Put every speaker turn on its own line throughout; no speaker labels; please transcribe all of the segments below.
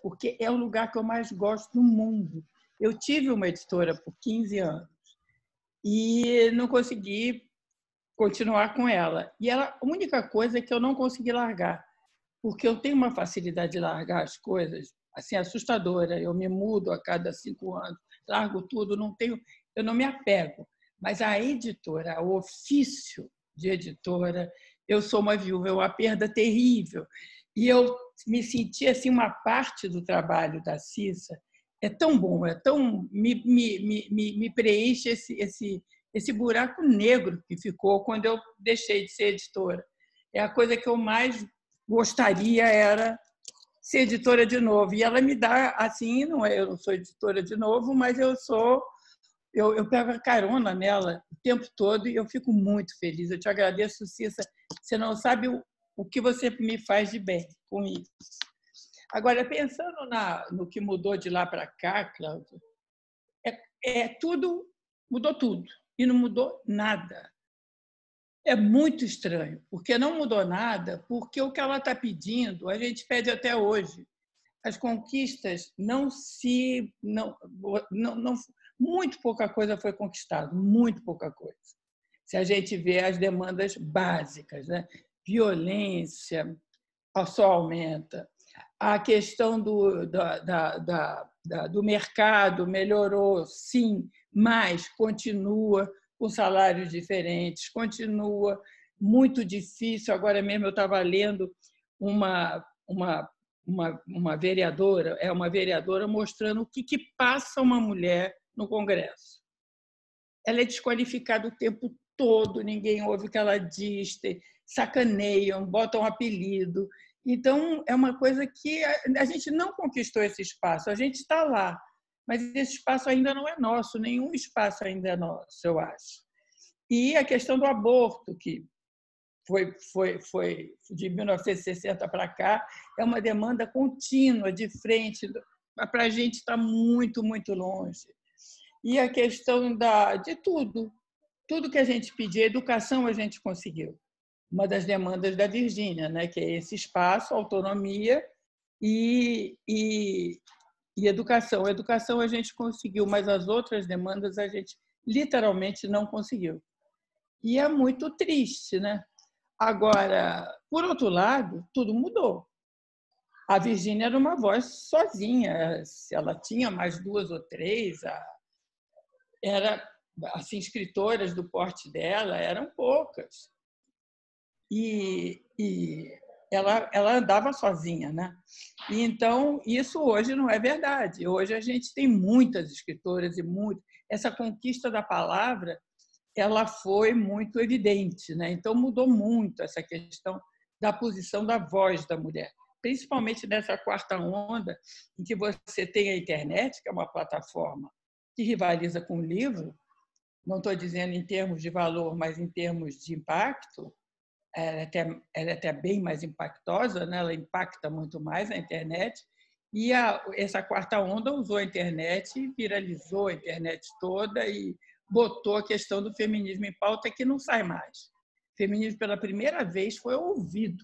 porque é o lugar que eu mais gosto do mundo. Eu tive uma editora por 15 anos e não consegui continuar com ela. E ela, a única coisa é que eu não consegui largar, porque eu tenho uma facilidade de largar as coisas assim assustadora. Eu me mudo a cada 5 anos, largo tudo, eu não me apego. Mas a editora, o ofício de editora, eu sou uma viúva, é uma perda terrível. E eu me senti assim uma parte do trabalho da Cissa. É tão bom, é tão me preenche esse buraco negro que ficou quando eu deixei de ser editora. É a coisa que eu mais gostaria era ser editora de novo. E ela me dá assim, não é, eu não sou editora de novo, mas eu pego a carona nela o tempo todo e eu fico muito feliz. Eu te agradeço, Cissa. Você não sabe o que você me faz de bem com isso. Agora, pensando no que mudou de lá para cá, Cláudia, mudou tudo e não mudou nada. É muito estranho, porque não mudou nada, porque o que ela está pedindo, a gente pede até hoje. As conquistas muito pouca coisa foi conquistada, muito pouca coisa. Se a gente vê as demandas básicas, né? Violência só aumenta. A questão do mercado melhorou, sim, mas continua com salários diferentes, continua muito difícil. Agora mesmo eu estava lendo uma vereadora, uma vereadora mostrando o que passa uma mulher no Congresso. Ela é desqualificada o tempo todo, ninguém ouve o que ela diz, sacaneiam, botam um apelido. Então, é uma coisa que a gente não conquistou esse espaço, a gente está lá, mas esse espaço ainda não é nosso, nenhum espaço ainda é nosso, eu acho. E a questão do aborto, que foi de 1960 para cá, é uma demanda contínua, de frente, para a gente está muito, muito longe. E a questão de tudo que a gente pedia, educação a gente conseguiu. Uma das demandas da Virgínia, né, que é esse espaço, autonomia e educação. A educação a gente conseguiu, mas as outras demandas a gente literalmente não conseguiu. E é muito triste, né? Agora, por outro lado, tudo mudou. A Virgínia era uma voz sozinha. Se ela tinha mais 2 ou 3, assim, escritoras do porte dela eram poucas. E ela andava sozinha, né? E então isso hoje não é verdade. Hoje a gente tem muitas escritoras e essa conquista da palavra, ela foi muito evidente, né? Então mudou muito essa questão da posição da voz da mulher, principalmente nessa quarta onda em que você tem a internet, que é uma plataforma que rivaliza com o livro. Não estou dizendo em termos de valor, mas em termos de impacto. Ela é até bem mais impactosa, né? Ela impacta muito mais na internet. E essa quarta onda usou a internet e viralizou a internet toda e botou a questão do feminismo em pauta, que não sai mais. O feminismo, pela primeira vez, foi ouvido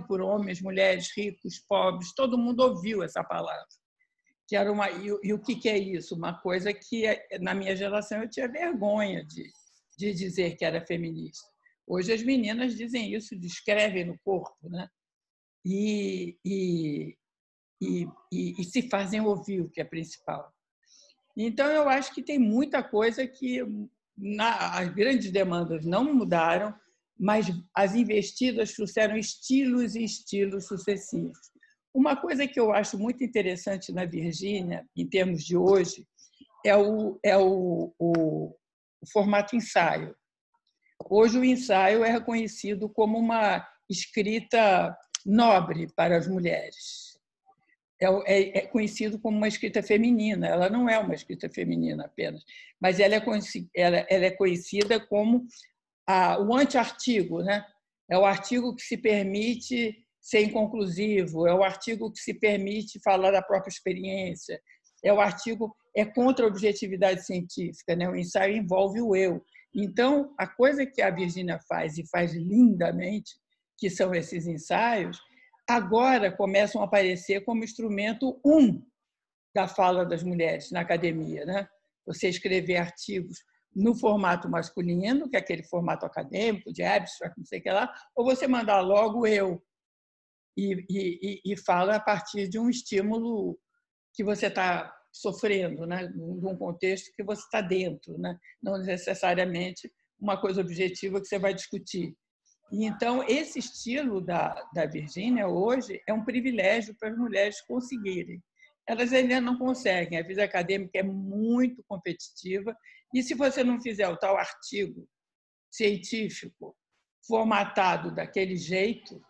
por homens, mulheres, ricos, pobres, todo mundo ouviu essa palavra. Que era e o que é isso? Uma coisa que, na minha geração, eu tinha vergonha de dizer que era feminista. Hoje as meninas dizem isso, descrevem no corpo, né? E se fazem ouvir, o que é principal. Então, eu acho que tem muita coisa que as grandes demandas não mudaram, mas as investidas trouxeram estilos e estilos sucessivos. Uma coisa que eu acho muito interessante na Virgínia, em termos de hoje, é o formato ensaio. Hoje, o ensaio é reconhecido como uma escrita nobre para as mulheres. É conhecido como uma escrita feminina. Ela não é uma escrita feminina apenas, mas ela é conhecida como o anti-artigo, né? É o artigo que se permite ser inconclusivo, é o artigo que se permite falar da própria experiência, é o artigo contra a objetividade científica, né? O ensaio envolve o eu. Então, a coisa que a Virgínia faz, e faz lindamente, que são esses ensaios, agora começam a aparecer como instrumento da fala das mulheres na academia, né? Você escrever artigos no formato masculino, que é aquele formato acadêmico, de abstract, não sei o que lá, ou você mandar logo eu e fala a partir de um estímulo que você está sofrendo, né? De um contexto que você está dentro, né? Não necessariamente uma coisa objetiva que você vai discutir. E, então, esse estilo da Virgínia hoje é um privilégio para as mulheres conseguirem. Elas ainda não conseguem. A vida acadêmica é muito competitiva e, se você não fizer o tal artigo científico formatado daquele jeito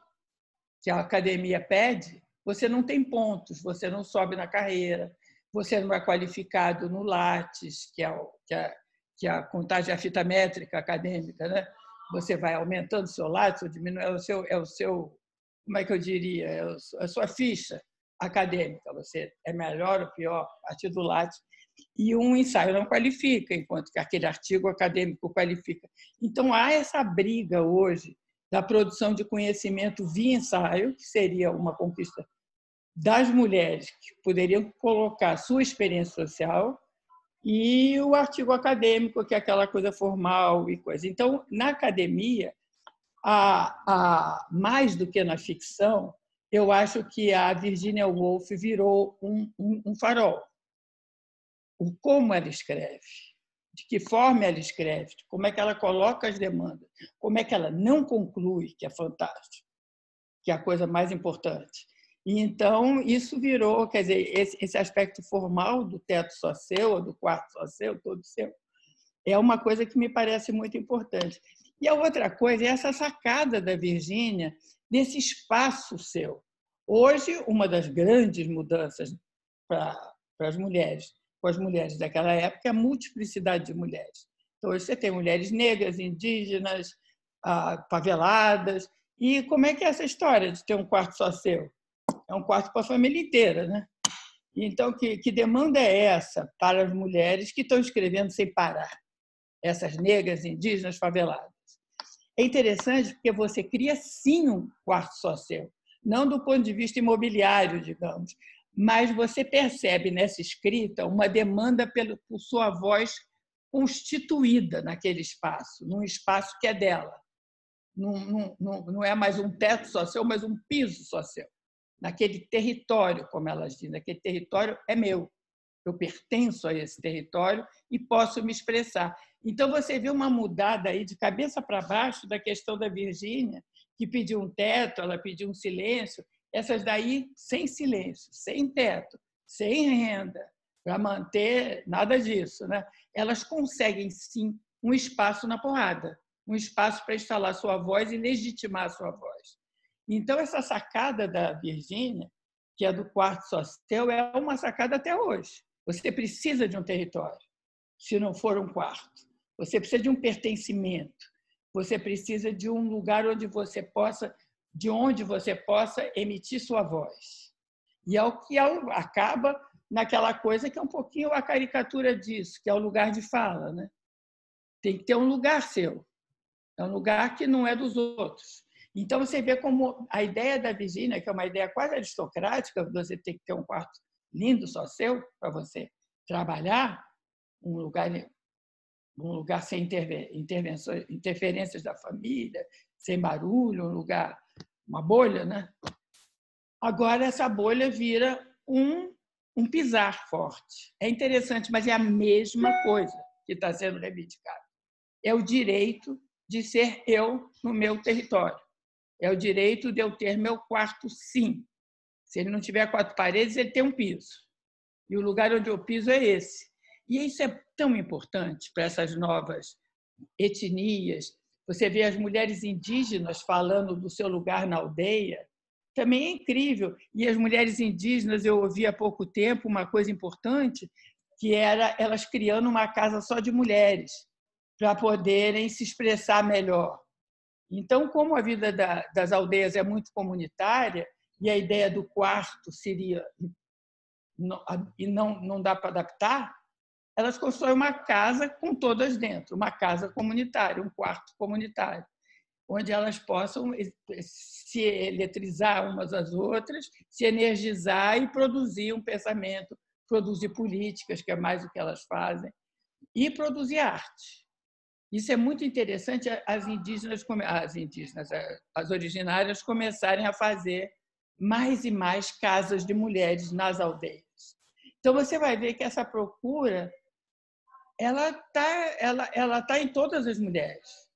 que a academia pede, você não tem pontos, você não sobe na carreira, você não é qualificado no Lattes, que é a contagem, a fita métrica acadêmica, né? Você vai aumentando o seu Lattes ou diminuindo, é o seu, como é que eu diria, a sua ficha acadêmica. Você é melhor ou pior a partir do Lattes. E um ensaio não qualifica, enquanto que aquele artigo acadêmico qualifica. Então, há essa briga hoje da produção de conhecimento via ensaio, que seria uma conquista das mulheres que poderiam colocar sua experiência social, e o artigo acadêmico, que é aquela coisa formal e coisa. Então, na academia, mais do que na ficção, eu acho que a Virginia Woolf virou um farol. O como ela escreve, de que forma ela escreve, como é que ela coloca as demandas, como é que ela não conclui, que é fantástico, que é a coisa mais importante. E, então, isso virou, quer dizer, esse aspecto formal do teto só seu, ou do quarto só seu, todo seu, é uma coisa que me parece muito importante. E a outra coisa é essa sacada da Virgínia desse espaço seu. Hoje, uma das grandes mudanças para as mulheres, com as mulheres daquela época, é a multiplicidade de mulheres. Então, hoje você tem mulheres negras, indígenas, faveladas. E como é que é essa história de ter um quarto só seu? É um quarto para a família inteira, né? Então, que demanda é essa para as mulheres que estão escrevendo sem parar? Essas negras, indígenas, faveladas. É interessante porque você cria, sim, um quarto só seu. Não do ponto de vista imobiliário, digamos, mas você percebe nessa escrita uma demanda por sua voz constituída naquele espaço, num espaço que é dela. Não é mais um teto só seu, mas um piso só seu. Naquele território, como elas dizem, aquele território é meu. Eu pertenço a esse território e posso me expressar. Então, você vê uma mudada aí de cabeça para baixo da questão da Virgínia, que pediu um teto, ela pediu um silêncio, essas daí sem silêncio, sem teto, sem renda, para manter nada disso, né? Elas conseguem, sim, um espaço na porrada, um espaço para instalar sua voz e legitimar sua voz. Então, essa sacada da Virgínia, que é do quarto só seu, é uma sacada até hoje. Você precisa de um território, se não for um quarto. Você precisa de um pertencimento. Você precisa de um lugar onde você possa emitir sua voz. E é o que acaba naquela coisa que é um pouquinho a caricatura disso, que é o lugar de fala, né? Tem que ter um lugar seu. É um lugar que não é dos outros. Então, você vê como a ideia da Virgínia, que é uma ideia quase aristocrática, você tem que ter um quarto lindo só seu, para você trabalhar, um lugar sem interferências da família, sem barulho, uma bolha, né? Agora, essa bolha vira um pisar forte. É interessante, mas é a mesma coisa que está sendo reivindicada. É o direito de ser eu no meu território. É o direito de eu ter meu quarto, sim. Se ele não tiver 4 paredes, ele tem um piso. E o lugar onde eu piso é esse. E isso é tão importante para essas novas etnias. Você vê as mulheres indígenas falando do seu lugar na aldeia, também é incrível. E as mulheres indígenas, eu ouvi há pouco tempo uma coisa importante, que era elas criando uma casa só de mulheres, para poderem se expressar melhor. Então, como a vida das aldeias é muito comunitária, e a ideia do quarto seria e não dá para adaptar, elas constroem uma casa com todas dentro, uma casa comunitária, um quarto comunitário. onde elas possam se eletrizar umas às outras, se energizar e produzir um pensamento, produzir políticas, que é mais o que elas fazem, e produzir arte. Isso é muito interessante, as originárias começarem a fazer mais e mais casas de mulheres nas aldeias. Então, você vai ver que essa procura ela tá em todas as mulheres.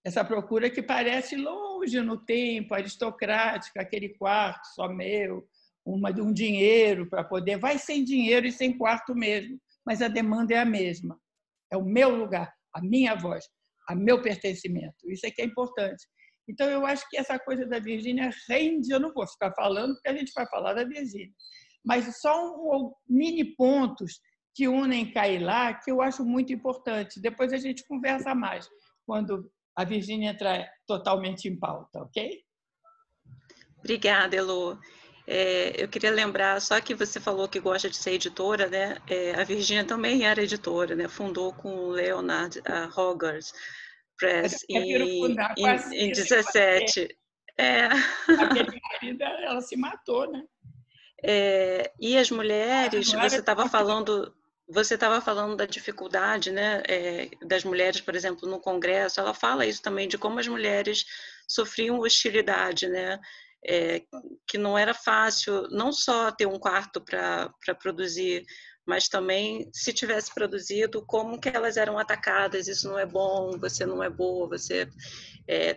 Essa procura que parece longe no tempo, aristocrática, aquele quarto só meu, um dinheiro para poder... Vai sem dinheiro e sem quarto mesmo, mas a demanda é a mesma. É o meu lugar, a minha voz, o meu pertencimento. Isso é que é importante. Então, eu acho que essa coisa da Virgínia rende... Eu não vou ficar falando, porque a gente vai falar da Virgínia, mas só mini pontos que unem cá e lá, que eu acho muito importante. Depois a gente conversa mais, quando a Virgínia entrar totalmente em pauta, ok?
Obrigada, Elô. Eu queria lembrar, só que você falou que gosta de ser editora, né? A Virgínia também era editora, né? Fundou com o Leonard Hogarth Press em 17.
Aquele marido, ela se matou, né?
E as mulheres, você estava falando da dificuldade, né, das mulheres, por exemplo, no Congresso. Ela fala isso também, de como as mulheres sofriam hostilidade, né, que não era fácil não só ter um quarto para produzir, mas também, se tivesse produzido, como que elas eram atacadas. Isso não é bom, você não é boa, você...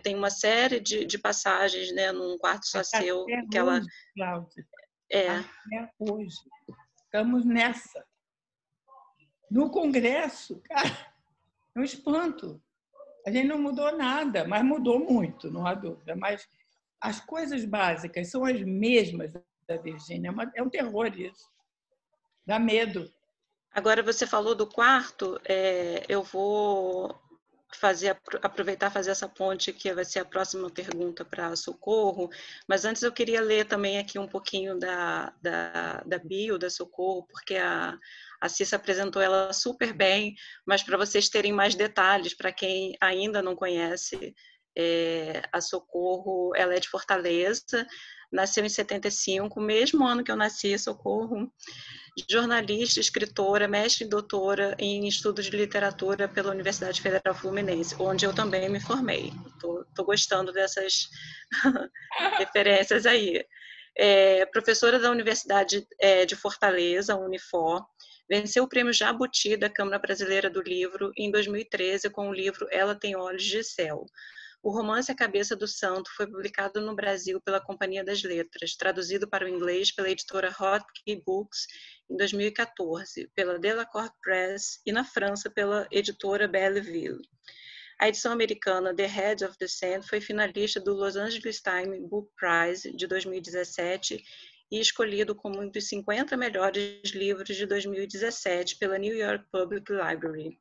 tem uma série de passagens, né, num quarto só seu, que ela...
Cláudia. Até hoje. Estamos nessa. No Congresso, cara, é um espanto. A gente não mudou nada, mas mudou muito, não há dúvida. Mas as coisas básicas são as mesmas da Virgínia. É um terror isso. Dá medo.
Agora, você falou do quarto, eu vou aproveitar e fazer essa ponte, que vai ser a próxima pergunta para Socorro, mas antes eu queria ler também aqui um pouquinho da bio da Socorro, porque a Cissa apresentou ela super bem, mas para vocês terem mais detalhes, para quem ainda não conhece, a Socorro, ela é de Fortaleza, nasceu em 75, mesmo ano que eu nasci, Socorro, jornalista, escritora, mestre e doutora em estudos de literatura pela Universidade Federal Fluminense, onde eu também me formei. Estou gostando dessas referências aí. Professora da Universidade de Fortaleza, Unifor, venceu o prêmio Jabuti da Câmara Brasileira do Livro em 2013 com o livro Ela Tem Olhos de Céu. O romance A Cabeça do Santo foi publicado no Brasil pela Companhia das Letras, traduzido para o inglês pela editora Rothkey Books em 2014, pela Delacour Press, e na França pela editora Belleville. A edição americana The Head of the Sand foi finalista do Los Angeles Times Book Prize de 2017 e escolhido como um dos 50 melhores livros de 2017 pela New York Public Library.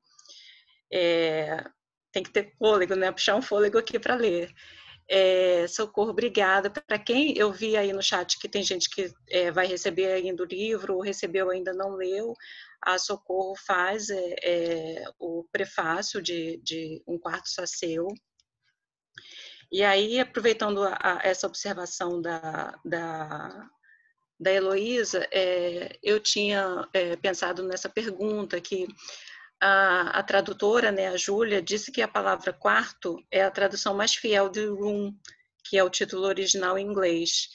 Tem que ter fôlego, né? Puxar um fôlego aqui para ler. Socorro, obrigada. Para quem eu vi aí no chat que tem gente que vai receber ainda o livro, ou recebeu ainda não leu, a Socorro faz o prefácio de Um Quarto Só Seu. E aí, aproveitando essa observação da Heloísa, eu tinha pensado nessa pergunta que a tradutora, né, a Júlia, disse que a palavra quarto é a tradução mais fiel de room, que é o título original em inglês.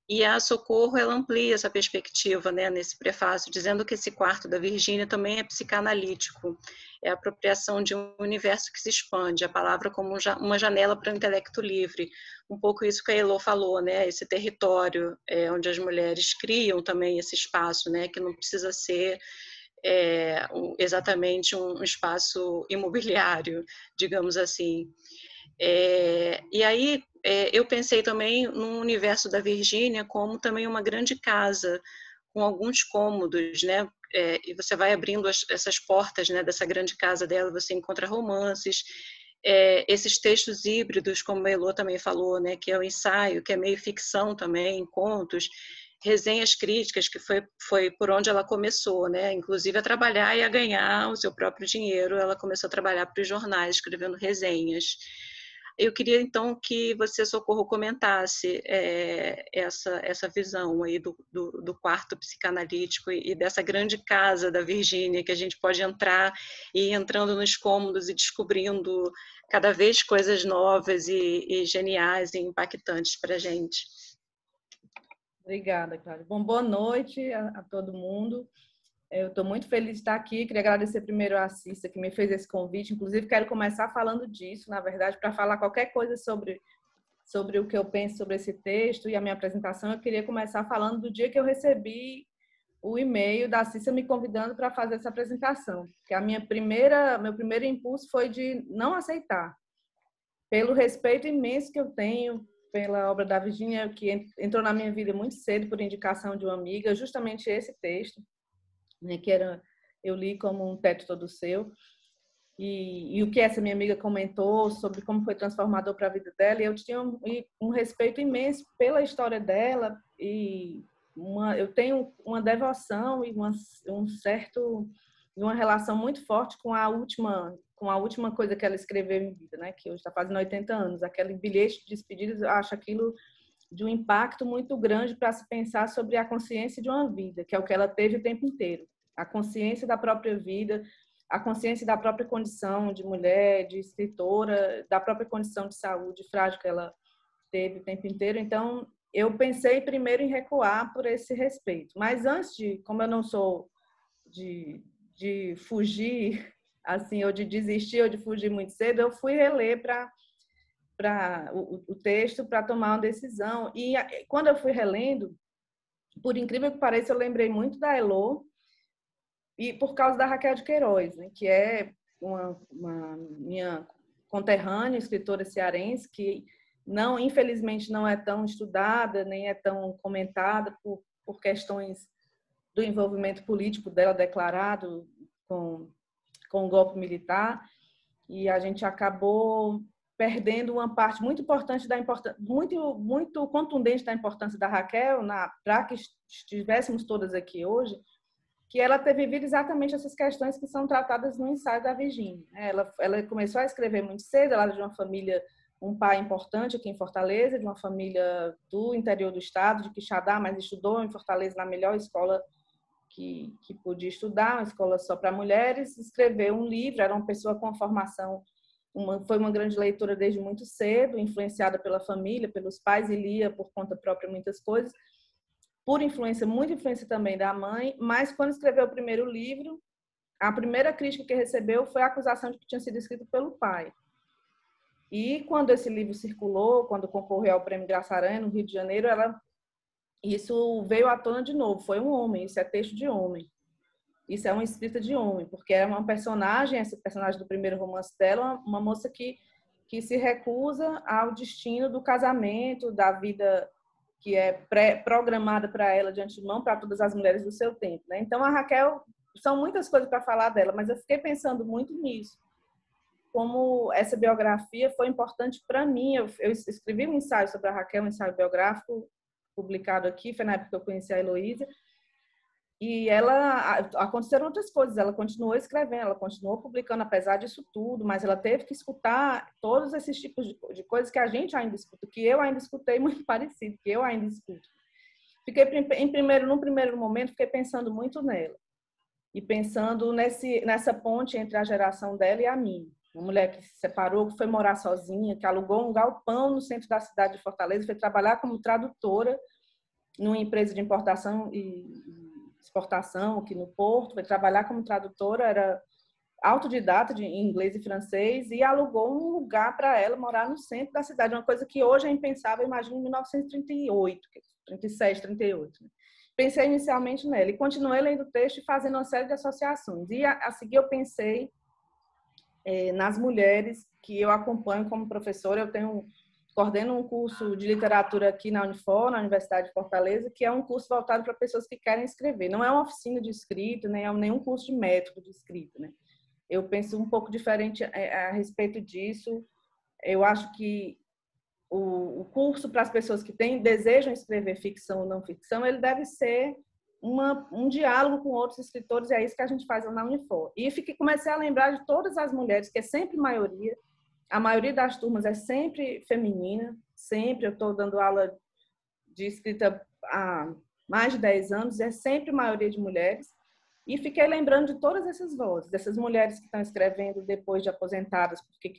E a Socorro, ela amplia essa perspectiva, né, nesse prefácio, dizendo que esse quarto da Virgínia também é psicanalítico, é a apropriação de um universo que se expande, a palavra como uma janela para o intelecto livre. Um pouco isso que a Elô falou, né, esse território onde as mulheres criam também esse espaço, né, que não precisa ser exatamente um espaço imobiliário, digamos assim. E aí eu pensei também no universo da Virgínia como também uma grande casa, com alguns cômodos, né? E você vai abrindo essas portas, né, dessa grande casa dela, você encontra romances, esses textos híbridos, como a Elô também falou, né, que é o ensaio, que é meio ficção também, contos, resenhas críticas, que foi por onde ela começou, né? Inclusive a trabalhar e a ganhar o seu próprio dinheiro. Ela começou a trabalhar para os jornais, escrevendo resenhas. Eu queria, então, que você, Socorro, comentasse essa visão aí do quarto psicanalítico e dessa grande casa da Virgínia, que a gente pode entrar e ir entrando nos cômodos e descobrindo cada vez coisas novas e geniais e impactantes para a gente.
Obrigada, Cláudia. Bom, boa noite a todo mundo. Eu estou muito feliz de estar aqui. Queria agradecer primeiro a Cissa, que me fez esse convite. Inclusive, quero começar falando disso, na verdade, para falar qualquer coisa sobre o que eu penso sobre esse texto e a minha apresentação. Eu queria começar falando do dia que eu recebi o e-mail da Cissa me convidando para fazer essa apresentação. Que meu primeiro impulso foi de não aceitar, pelo respeito imenso que eu tenho pela obra da Virgínia, que entrou na minha vida muito cedo por indicação de uma amiga, justamente esse texto, né, que eu li como Um Teto Todo Seu, e o que essa minha amiga comentou sobre como foi transformador para a vida dela, e eu tinha um respeito imenso pela história dela, e eu tenho uma devoção e uma relação muito forte com a última coisa que ela escreveu em vida, né, que hoje está fazendo 80 anos, aquele bilhete de despedida. Eu acho aquilo de um impacto muito grande para se pensar sobre a consciência de uma vida, que é o que ela teve o tempo inteiro. A consciência da própria vida, a consciência da própria condição de mulher, de escritora, da própria condição de saúde frágil que ela teve o tempo inteiro. Então, eu pensei primeiro em recuar por esse respeito. Mas antes como eu não sou de fugir, assim, ou de desistir ou de fugir muito cedo, eu fui reler o texto para tomar uma decisão. E quando eu fui relendo, por incrível que pareça, eu lembrei muito da Elô, e por causa da Raquel de Queiroz, né, que é uma minha conterrânea, escritora cearense, que infelizmente não é tão estudada, nem é tão comentada por questões do envolvimento político dela declarado com o golpe militar, e a gente acabou perdendo uma parte muito importante muito contundente da importância da Raquel para que estivéssemos todas aqui hoje, que ela ter vivido exatamente essas questões que são tratadas no ensaio da Virgínia. Ela começou a escrever muito cedo, ela era de uma família, um pai importante aqui em Fortaleza, de uma família do interior do estado, de Quixadá, mas estudou em Fortaleza na melhor escola que podia estudar, uma escola só para mulheres. Escreveu um livro, era uma pessoa com formação, foi uma grande leitora desde muito cedo, influenciada pela família, pelos pais, e lia por conta própria muitas coisas, muita influência também da mãe. Mas quando escreveu o primeiro livro, a primeira crítica que recebeu foi a acusação de que tinha sido escrito pelo pai. E quando esse livro circulou, quando concorreu ao Prêmio Graça Aranha, no Rio de Janeiro, isso veio à tona de novo. Foi um homem, isso é texto de homem. Isso é uma escrita de homem, porque é uma personagem, essa personagem do primeiro romance dela, uma moça que se recusa ao destino do casamento, da vida que é programada para ela de antemão, para todas as mulheres do seu tempo, né? Então, a Raquel, são muitas coisas para falar dela, mas eu fiquei pensando muito nisso, como essa biografia foi importante para mim. Eu escrevi um ensaio sobre a Raquel, um ensaio biográfico publicado aqui, foi na época que eu conheci a Heloísa, e aconteceram outras coisas, ela continuou escrevendo, ela continuou publicando apesar disso tudo, mas ela teve que escutar todos esses tipos de coisas que a gente ainda escuta, que eu ainda escutei muito parecido, que eu ainda escuto. No primeiro momento, fiquei pensando muito nela, e pensando nessa ponte entre a geração dela e a minha. Uma mulher que se separou, que foi morar sozinha, que alugou um galpão no centro da cidade de Fortaleza, foi trabalhar como tradutora numa empresa de importação e exportação aqui no Porto, foi trabalhar como tradutora, era autodidata em inglês e francês, e alugou um lugar para ela morar no centro da cidade, uma coisa que hoje é impensável, imagino, em 1938, 37, 38. Né? Pensei inicialmente nela e continuei lendo o texto e fazendo uma série de associações. E a seguir eu pensei nas mulheres que eu acompanho como professora. Coordeno um curso de literatura aqui na Unifor, na Universidade de Fortaleza, que é um curso voltado para pessoas que querem escrever. Não é uma oficina de escrita, nem é nenhum curso de método de escrita, né? Eu penso um pouco diferente a respeito disso. Eu acho que o curso para as pessoas que desejam escrever ficção ou não ficção, ele deve ser um diálogo com outros escritores, e é isso que a gente faz lá na Unifor. E comecei a lembrar de todas as mulheres, que é sempre maioria, A maioria das turmas é sempre feminina, sempre. Eu estou dando aula de escrita há mais de 10 anos, é sempre maioria de mulheres. E fiquei lembrando de todas essas vozes, dessas mulheres que estão escrevendo depois de aposentadas, porque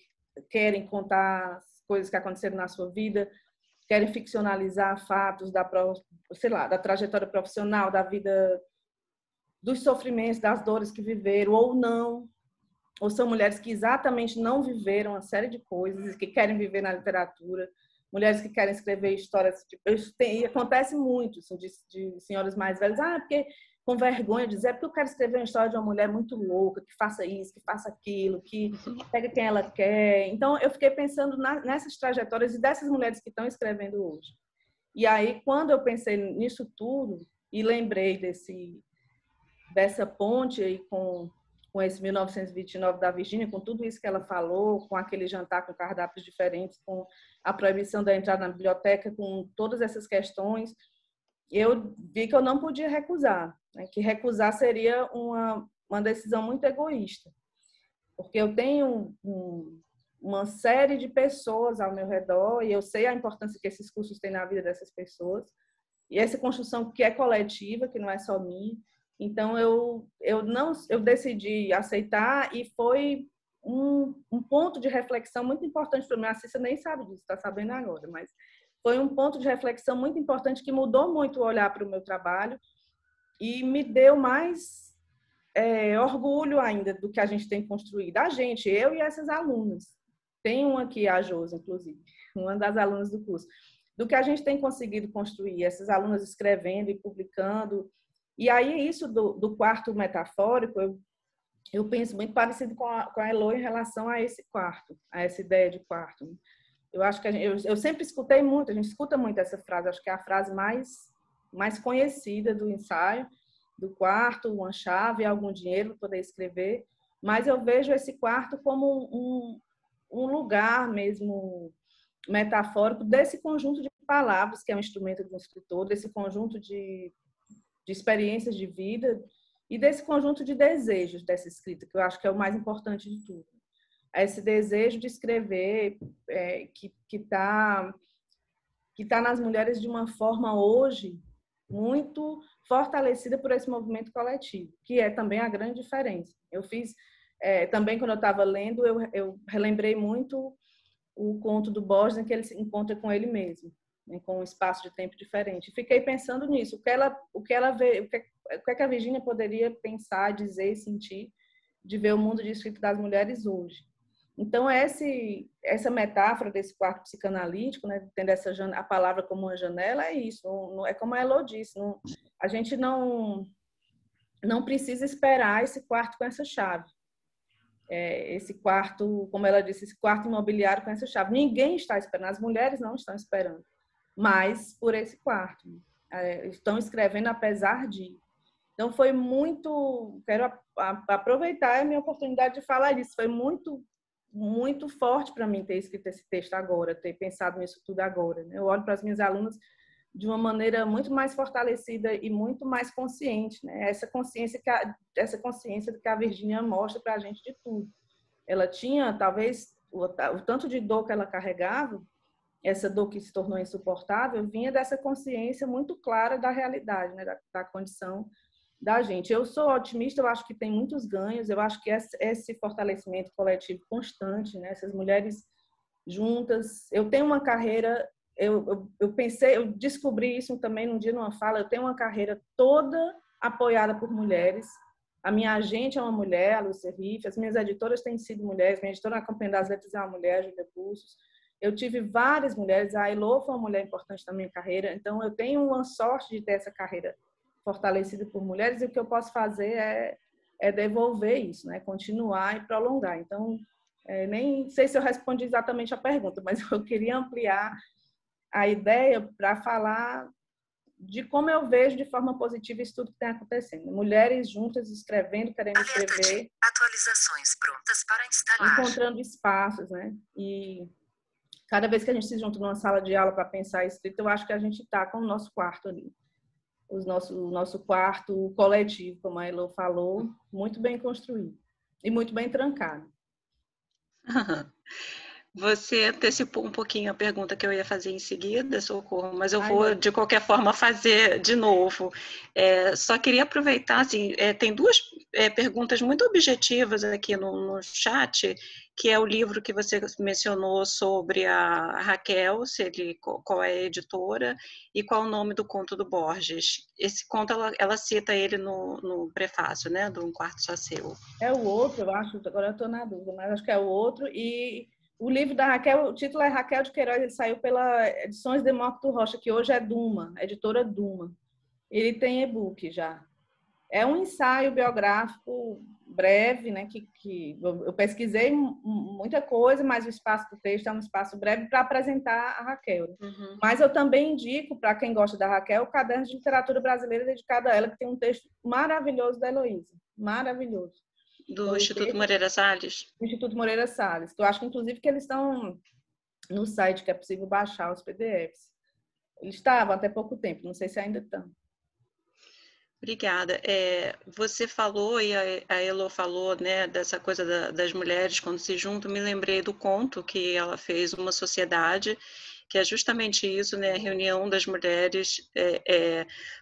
querem contar as coisas que aconteceram na sua vida, querem ficcionalizar fatos da trajetória profissional, da vida, dos sofrimentos, das dores que viveram ou não, ou são mulheres que exatamente não viveram uma série de coisas e que querem viver na literatura, mulheres que querem escrever histórias, acontece muito assim, de senhoras mais velhas, porque com vergonha de dizer, porque eu quero escrever uma história de uma mulher muito louca, que faça isso, que faça aquilo, que pega quem ela quer. Então, eu fiquei pensando nessas trajetórias e dessas mulheres que estão escrevendo hoje. E aí, quando eu pensei nisso tudo e lembrei dessa ponte aí com esse 1929 da Virgínia, com tudo isso que ela falou, com aquele jantar com cardápios diferentes, com a proibição da entrada na biblioteca, com todas essas questões, eu vi que eu não podia recusar, né? Que recusar seria uma decisão muito egoísta, porque eu tenho uma série de pessoas ao meu redor e eu sei a importância que esses cursos têm na vida dessas pessoas e essa construção que é coletiva, que não é só minha. Então eu decidi aceitar e foi um ponto de reflexão muito importante para mim. A Cissa nem sabe disso, está sabendo agora, mas foi um ponto de reflexão muito importante que mudou muito o olhar para o meu trabalho e me deu mais orgulho ainda do que a gente tem construído. A gente, eu e essas alunas. Tem uma aqui, a Josi, inclusive, uma das alunas do curso. Do que a gente tem conseguido construir, essas alunas escrevendo e publicando. E aí isso do quarto metafórico, eu penso muito parecido com a Elo em relação a esse quarto, a essa ideia de quarto. Eu acho que eu sempre escutei muito, a gente escuta muito essa frase, acho que é a frase mais conhecida do ensaio, do quarto, uma chave, algum dinheiro para poder escrever, mas eu vejo esse quarto como um lugar mesmo metafórico desse conjunto de palavras, que é um instrumento do escritor, desse conjunto de experiências de vida e desse conjunto de desejos dessa escrita, que eu acho que é o mais importante de tudo. Esse desejo de escrever que tá nas mulheres de uma forma hoje muito fortalecida por esse movimento coletivo, que é também a grande diferença. Eu fiz, também quando eu estava lendo, eu relembrei muito o conto do Borges, em que ele se encontra com ele mesmo, né, com um espaço de tempo diferente. Fiquei pensando nisso, o que é que a Virgínia poderia pensar, dizer e sentir de ver o mundo de escrita das mulheres hoje. Então, essa metáfora desse quarto psicanalítico, né, tendo a palavra como uma janela, é isso. Não, é como a Elo disse, a gente não precisa esperar esse quarto com essa chave. Esse quarto, como ela disse, esse quarto imobiliário com essa chave. Ninguém está esperando, as mulheres não estão esperando, mas por esse quarto. Estão escrevendo apesar de. Então, foi muito... Quero aproveitar a minha oportunidade de falar disso. Foi muito forte para mim ter escrito esse texto agora, ter pensado nisso tudo agora. Eu olho para as minhas alunas de uma maneira muito mais fortalecida e muito mais consciente, né? Essa consciência que a Virgínia mostra para a gente de tudo. Ela tinha, talvez, o tanto de dor que ela carregava, essa dor que se tornou insuportável, vinha dessa consciência muito clara da realidade, né? da condição da gente. Eu sou otimista, eu acho que tem muitos ganhos, eu acho que esse fortalecimento coletivo constante, né? Essas mulheres juntas. Eu tenho uma carreira, eu descobri isso também num dia numa fala, eu tenho uma carreira toda apoiada por mulheres. A minha agente é uma mulher, a Lúcia Riff, as minhas editoras têm sido mulheres, minha editora na Companhia das Letras é uma mulher, Júlia Bustos. Eu tive várias mulheres, a Elo foi uma mulher importante na minha carreira, então eu tenho uma sorte de ter essa carreira fortalecida por mulheres, e o que eu posso fazer é devolver isso, né? Continuar e prolongar. Então, nem sei se eu respondi exatamente a pergunta, mas eu queria ampliar a ideia para falar de como eu vejo de forma positiva isso tudo que está acontecendo. Mulheres juntas, escrevendo, querendo escrever.
Atualizações prontas para instalar.
Encontrando espaços, né? E cada vez que a gente se junta numa sala de aula para pensar a escrita, eu acho que a gente está com o nosso quarto ali. O nosso quarto coletivo, como a Elo falou, muito bem construído e muito bem trancado.
Você antecipou um pouquinho a pergunta que eu ia fazer em seguida, Socorro, mas eu
Ai,
vou,
meu
de qualquer forma, fazer de novo. Só queria aproveitar, assim, tem duas perguntas muito objetivas aqui no chat, que é o livro que você mencionou sobre a Raquel, qual é a editora, e qual o nome do conto do Borges. Esse conto, ela cita ele no prefácio, né, do Um Quarto Só Seu.
É o outro, eu acho, agora eu estou na dúvida, mas acho que é o outro. E o livro da Raquel, o título é Raquel de Queiroz, ele saiu pela Edições Demócrito Rocha, que hoje é Duma, editora Duma. Ele tem e-book já. É um ensaio biográfico breve, né? Que eu pesquisei muita coisa, mas o espaço do texto é um espaço breve para apresentar a Raquel.
Uhum.
Mas eu também indico, para quem gosta da Raquel, o Caderno de Literatura Brasileira dedicado a ela, que tem um texto maravilhoso da Heloísa. Maravilhoso.
Do
Então,
Instituto Moreira Salles?
do Instituto Moreira Salles. Eu acho, inclusive, que eles estão no site, que é possível baixar os PDFs. Eles estavam até pouco tempo, não sei se ainda estão.
Obrigada. Você falou, e a Elo falou, né, dessa coisa das mulheres quando se juntam, me lembrei do conto que ela fez, Uma Sociedade, que é justamente isso, né, a reunião das mulheres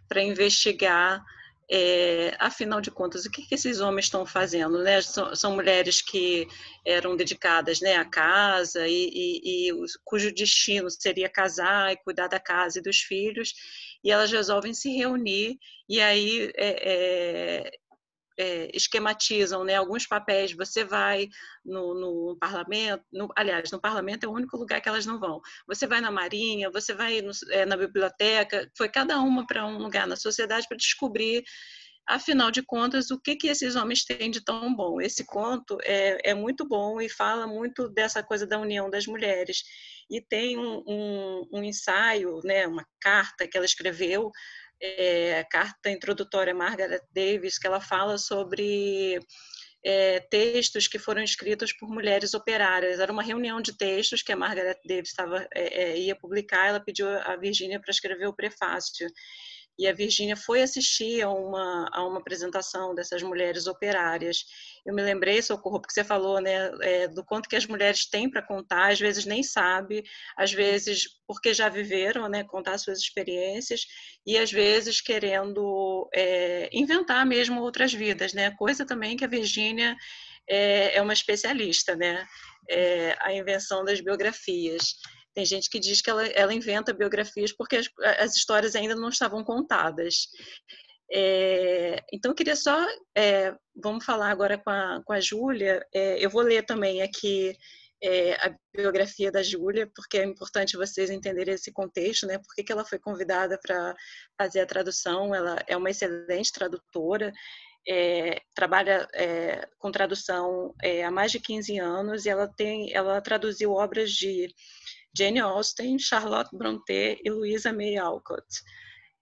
para investigar, afinal de contas, o que esses homens estão fazendo, né? São mulheres que eram dedicadas, né, à casa cujo destino seria casar e cuidar da casa e dos filhos, e elas resolvem se reunir e aí esquematizam, né, alguns papéis. Você vai no parlamento, aliás, no parlamento é o único lugar que elas não vão. Você vai na marinha, você vai na biblioteca, foi cada uma para um lugar na sociedade para descobrir, afinal de contas, o que esses homens têm de tão bom. Esse conto é muito bom e fala muito dessa coisa da união das mulheres. E tem um ensaio, né, uma carta que ela escreveu, carta introdutória a Margaret Davis, que ela fala sobre textos que foram escritos por mulheres operárias. Era uma reunião de textos que a Margaret Davis ia publicar, ela pediu a Virginia para escrever o prefácio. E a Virginia foi assistir a uma apresentação dessas mulheres operárias. Eu me lembrei, Socorro, porque você falou, né, do quanto que as mulheres têm para contar, às vezes nem sabe, às vezes porque já viveram, né, contar suas experiências, e às vezes querendo inventar mesmo outras vidas, né? Coisa também que a Virginia é uma especialista, né? A invenção das biografias. Tem gente que diz que ela inventa biografias porque as histórias ainda não estavam contadas. Então, eu queria só... vamos falar agora com a Júlia. Eu vou ler também aqui a biografia da Júlia, porque é importante vocês entenderem esse contexto, né? Por que ela foi convidada para fazer a tradução. Ela é uma excelente tradutora, trabalha com tradução há mais de 15 anos, e ela traduziu obras de Jane Austen, Charlotte Brontë e Louisa May Alcott.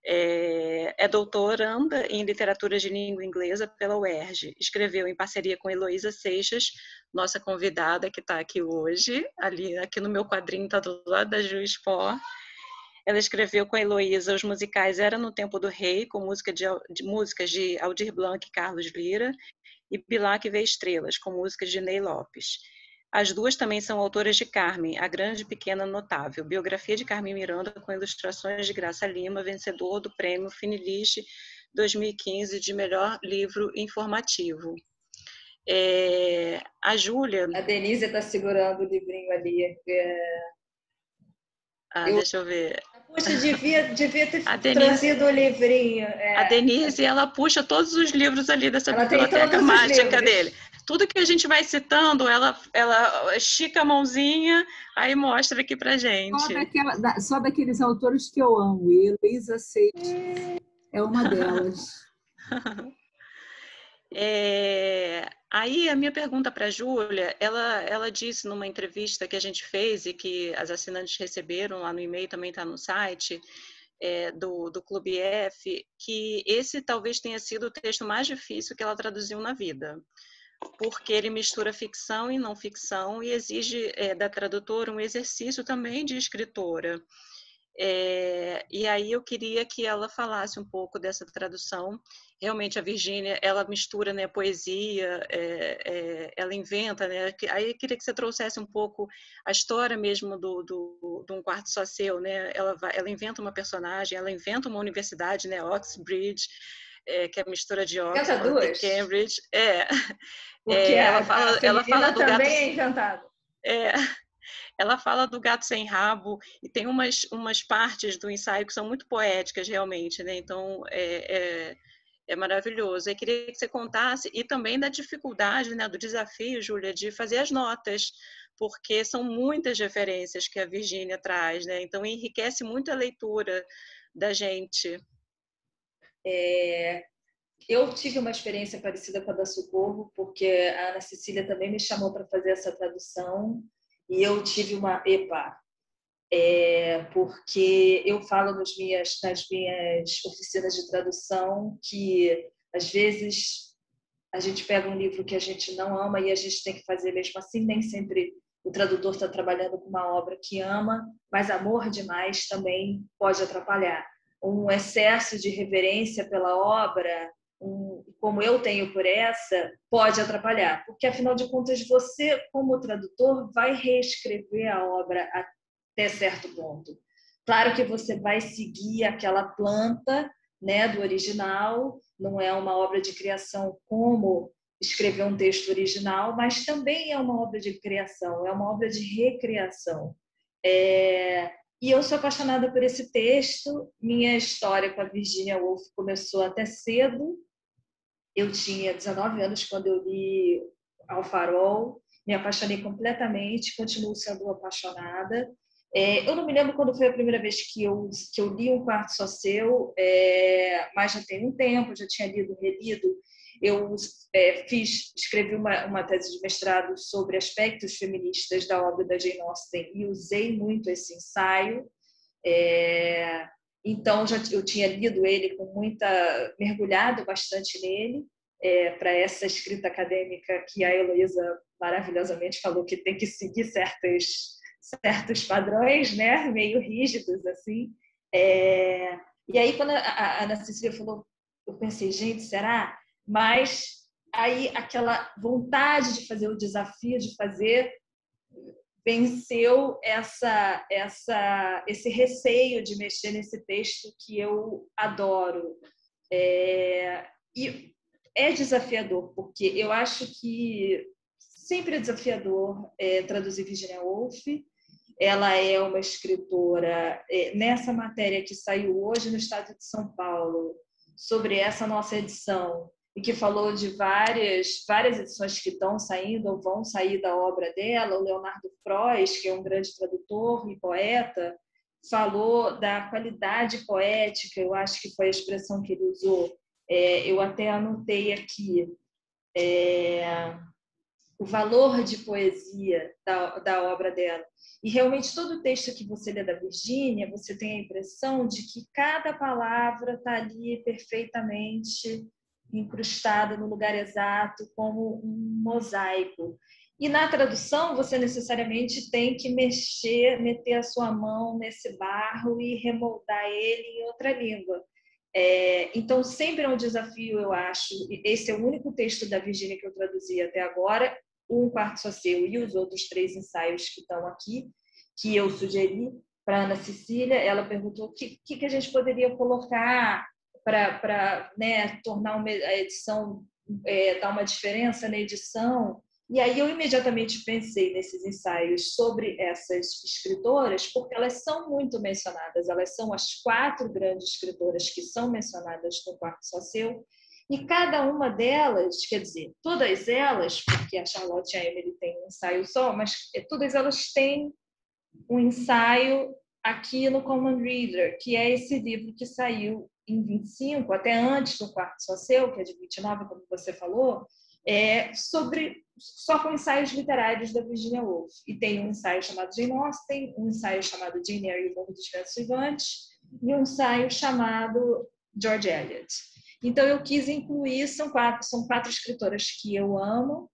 É doutoranda em literatura de língua inglesa pela UERJ. Escreveu em parceria com Heloísa Seixas, nossa convidada que está aqui hoje. Aqui no meu quadrinho está do lado da Juiz Pó. Ela escreveu com a Heloísa os musicais Era no Tempo do Rei, com músicas de Aldir Blanc e Carlos Lira, e Bilac Vê Estrelas, com músicas de Ney Lopes. As duas também são autoras de Carmen, a Grande, Pequena, Notável, biografia de Carmen Miranda com ilustrações de Graça Lima, vencedor do prêmio Finalist 2015 de melhor livro informativo. A Júlia...
A Denise está segurando o livrinho ali.
Deixa eu ver.
Puxa, devia ter trazido o livrinho.
A Denise, ela puxa todos os livros ali dessa
Ela
biblioteca mágica dele. Tudo que a gente vai citando, ela estica a mãozinha, aí mostra aqui pra gente.
Só daqueles autores que eu amo. E Heloísa Seixas é uma delas.
Aí a minha pergunta para a Júlia, ela disse numa entrevista que a gente fez e que as assinantes receberam lá no e-mail, também está no site do Clube F, que esse talvez tenha sido o texto mais difícil que ela traduziu na vida, porque ele mistura ficção e não ficção e exige da tradutora um exercício também de escritora. E aí eu queria que ela falasse um pouco dessa tradução. Realmente a Virgínia, ela mistura, né, poesia, ela inventa, né? Aí eu queria que você trouxesse um pouco a história mesmo de Um Quarto Só Seu, né? Ela inventa uma personagem, ela inventa uma universidade, né, Oxbridge, que é a mistura de Oxford e Cambridge.
Porque
Ela
feminina
fala do gato.
também é inventada.
Ela fala do gato sem rabo e tem umas partes do ensaio que são muito poéticas, realmente, né? Então, é maravilhoso. Eu queria que você contasse, e também da dificuldade, né, do desafio, Júlia, de fazer as notas, porque são muitas referências que a Virgínia traz, né? Então, enriquece muito a leitura da gente.
Eu tive uma experiência parecida com a da Socorro, porque a Ana Cecília também me chamou para fazer essa tradução, e eu tive uma porque eu falo nas minhas oficinas de tradução que, às vezes, a gente pega um livro que a gente não ama e a gente tem que fazer mesmo assim. Nem sempre o tradutor está trabalhando com uma obra que ama, mas amor demais também pode atrapalhar. Um excesso de reverência pela obra, como eu tenho por essa, pode atrapalhar, porque, afinal de contas, você, como tradutor, vai reescrever a obra até certo ponto. Claro que você vai seguir aquela planta, né, do original, não é uma obra de criação como escrever um texto original, mas também é uma obra de criação, é uma obra de recriação. E eu sou apaixonada por esse texto. Minha história com a Virginia Woolf começou até cedo. Eu tinha 19 anos quando eu li Ao Farol, me apaixonei completamente, continuo sendo apaixonada. Eu não me lembro quando foi a primeira vez que eu li Um Quarto Só Seu, mas já tem um tempo, já tinha lido, relido. Eu escrevi uma tese de mestrado sobre aspectos feministas da obra da Jane Austen e usei muito esse ensaio. Então, eu tinha lido ele mergulhado bastante nele, para essa escrita acadêmica que a Heloísa maravilhosamente falou que tem que seguir certos padrões, né, meio rígidos, assim. E aí, quando a Ana Cecília falou, eu pensei, gente, será? Mas aí aquela vontade de fazer o desafio de fazer venceu esse receio de mexer nesse texto que eu adoro. E é desafiador, porque eu acho que sempre é desafiador traduzir Virginia Woolf. Ela é uma escritora, nessa matéria que saiu hoje no Estado de São Paulo, sobre essa nossa edição, e que falou de várias edições que estão saindo ou vão sair da obra dela. O Leonardo Frois, que é um grande tradutor e poeta, falou da qualidade poética, eu acho que foi a expressão que ele usou. Eu até anotei aqui o valor de poesia da obra dela. E realmente todo o texto que você lê da Virgínia, você tem a impressão de que cada palavra está ali perfeitamente incrustada no lugar exato, como um mosaico. E na tradução, você necessariamente tem que meter a sua mão nesse barro e remoldar ele em outra língua. Então, sempre é um desafio, eu acho. Esse é o único texto da Virgínia que eu traduzi até agora, Um Quarto Só Seu e os outros 3 ensaios que estão aqui, que eu sugeri para a Ana Cecília. Ela perguntou o que a gente poderia colocar para tornar a edição, dar uma diferença na edição. E aí eu imediatamente pensei nesses ensaios sobre essas escritoras, porque elas são muito mencionadas. Elas são as 4 grandes escritoras que são mencionadas no Quarto Só Seu. E cada uma delas, quer dizer, todas elas, porque a Charlotte e a Emily têm um ensaio só, mas todas elas têm um ensaio aqui no Common Reader, que é esse livro que saiu em 25, até antes do Quarto Só Seu, que é de 29, como você falou, só com ensaios literários da Virginia Woolf. E tem um ensaio chamado Jane Austen, um ensaio chamado Jane Eyre e o Morro dos Ventos Vivantes, e um ensaio chamado George Eliot. Então, eu quis incluir, são 4 escritoras que eu amo,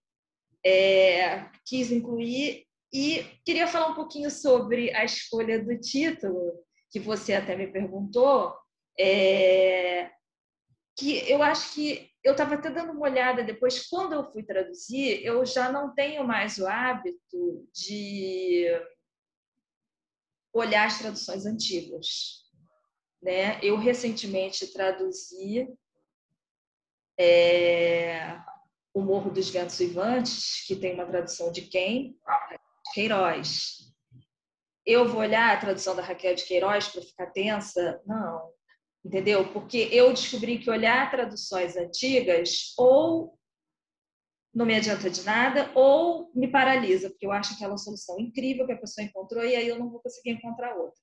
quis incluir, e queria falar um pouquinho sobre a escolha do título, que você até me perguntou, que eu acho que eu estava até dando uma olhada depois, quando eu fui traduzir, eu já não tenho mais o hábito de olhar as traduções antigas, né? Eu recentemente traduzi O Morro dos Ventos Uivantes, que tem uma tradução de quem? Queiroz. Eu vou olhar a tradução da Raquel de Queiroz para ficar tensa? Não. Entendeu? Porque eu descobri que olhar traduções antigas ou não me adianta de nada ou me paralisa, porque eu acho aquela solução incrível que a pessoa encontrou e aí eu não vou conseguir encontrar outra.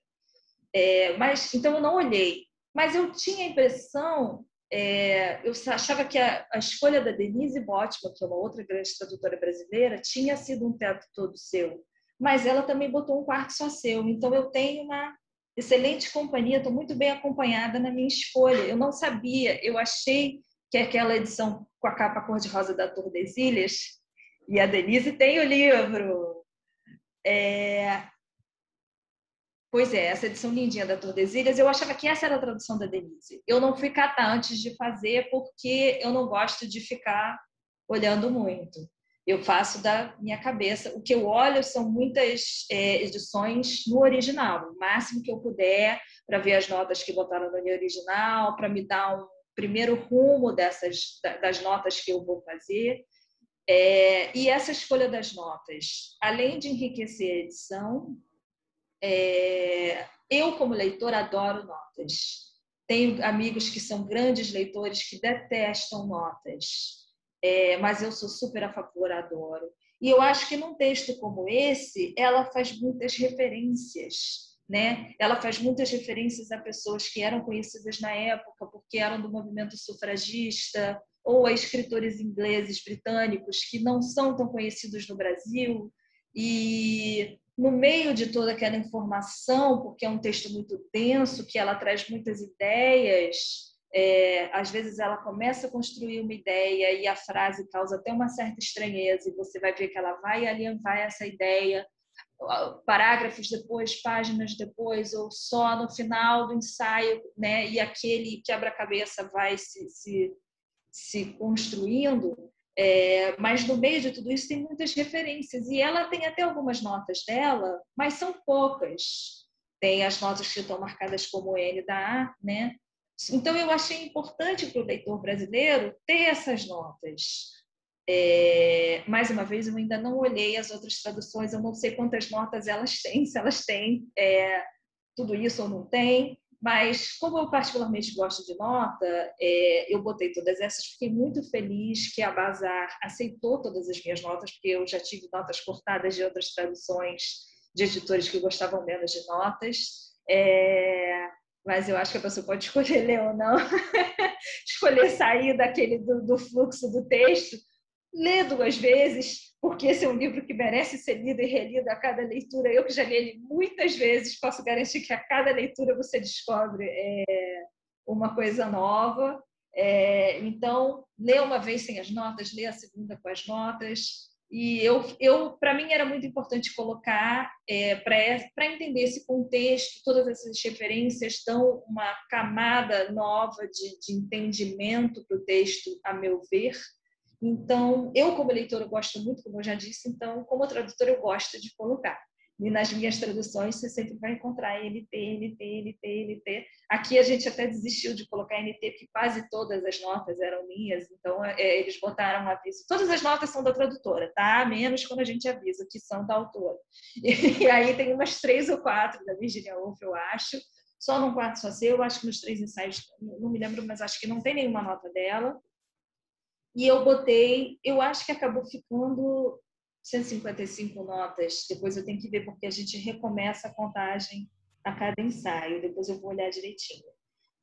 Mas então eu não olhei. Mas eu tinha a impressão, eu achava que a escolha da Denise Botman, que é uma outra grande tradutora brasileira, tinha sido um teto todo seu. Mas ela também botou um quarto só seu. Então eu tenho uma excelente companhia, estou muito bem acompanhada na minha escolha. Eu não sabia, eu achei que aquela edição com a capa cor-de-rosa da Tordesilhas, e a Denise tem o livro. Pois é, essa edição lindinha da Tordesilhas, eu achava que essa era a tradução da Denise. Eu não fui catar antes de fazer, porque eu não gosto de ficar olhando muito. Eu faço da minha cabeça. O que eu olho são muitas edições no original, o máximo que eu puder, para ver as notas que botaram no original, para me dar um primeiro rumo das notas que eu vou fazer. E essa escolha das notas, além de enriquecer a edição, eu, como leitora, adoro notas. Tenho amigos que são grandes leitores que detestam notas, mas eu sou super a favor, adoro. E eu acho que num texto como esse, ela faz muitas referências, né? Ela faz muitas referências a pessoas que eram conhecidas na época porque eram do movimento sufragista, ou a escritores ingleses, britânicos, que não são tão conhecidos no Brasil. E no meio de toda aquela informação, porque é um texto muito denso, que ela traz muitas ideias, às vezes ela começa a construir uma ideia e a frase causa até uma certa estranheza, e você vai ver que ela vai aliançar essa ideia, parágrafos depois, páginas depois, ou só no final do ensaio, né? E aquele quebra-cabeça vai se construindo. Mas no meio de tudo isso tem muitas referências, e ela tem até algumas notas dela, mas são poucas. Tem as notas que estão marcadas como N da A, né? Então eu achei importante para o leitor brasileiro ter essas notas. Mais uma vez, eu ainda não olhei as outras traduções, eu não sei quantas notas elas têm, se elas têm tudo isso ou não tem. Mas, como eu particularmente gosto de nota, eu botei todas essas. Fiquei muito feliz que a Bazar aceitou todas as minhas notas, porque eu já tive notas cortadas de outras traduções de editores que gostavam menos de notas. Mas eu acho que a pessoa pode escolher ler ou não, escolher sair do fluxo do texto, ler 2 vezes, porque esse é um livro que merece ser lido e relido a cada leitura. Eu que já li ele muitas vezes, posso garantir que a cada leitura você descobre uma coisa nova. Então, lê uma vez sem as notas, lê a segunda com as notas. E para mim era muito importante colocar, para entender esse contexto, todas essas referências dão uma camada nova de entendimento para o texto, a meu ver. Então, eu como leitora gosto muito, como eu já disse, então, como tradutora eu gosto de colocar. E nas minhas traduções você sempre vai encontrar NT, NT, NT, NT. Aqui a gente até desistiu de colocar NT, porque quase todas as notas eram minhas, então eles botaram um aviso. Todas as notas são da tradutora, tá? Menos quando a gente avisa que são da autora. E aí tem umas 3 ou 4 da Virginia Woolf, eu acho. Só num quarto só seu, eu acho que nos 3 ensaios, não me lembro, mas acho que não tem nenhuma nota dela. E eu botei, eu acho que acabou ficando 155 notas. Depois eu tenho que ver, porque a gente recomeça a contagem a cada ensaio. Depois eu vou olhar direitinho.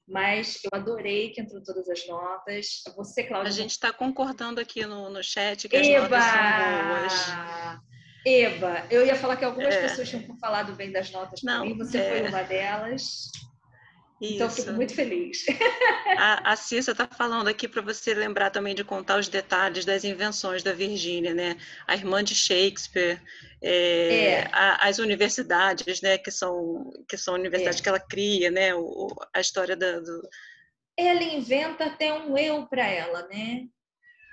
Mas eu adorei que entrou todas as notas. Você, Cláudia...
A gente está concordando aqui no chat que as notas são boas.
Eba, eu ia falar que algumas pessoas tinham falado bem das notas para mim. Você foi uma delas. Então, eu fico
Isso.
muito feliz.
A Cissa está falando aqui para você lembrar também de contar os detalhes das invenções da Virgínia, né? A irmã de Shakespeare, as universidades, né? Que são universidades que ela cria, né? A história
Ela inventa até um eu para ela, né?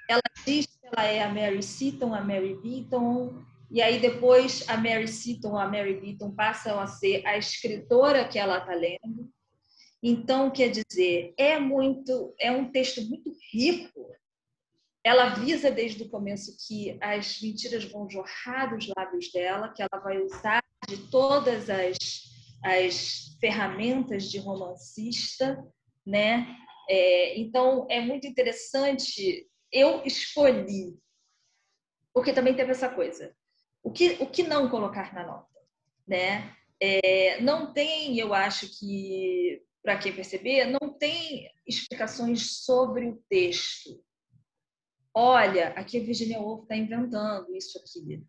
Ela diz que ela é a Mary Seton, a Mary Beaton, e aí depois a Mary Seton, a Mary Beaton passam a ser a escritora que ela está lendo. Então, quer dizer, é um texto muito rico. Ela avisa desde o começo que as mentiras vão jorrar dos lábios dela, que ela vai usar de todas as ferramentas de romancista, né? Então, é muito interessante. Eu escolhi, porque também teve essa coisa. O que não colocar na nota, né? Não tem, eu acho que, para quem perceber, não tem explicações sobre o texto. Olha, aqui a Virginia Woolf está inventando isso aqui.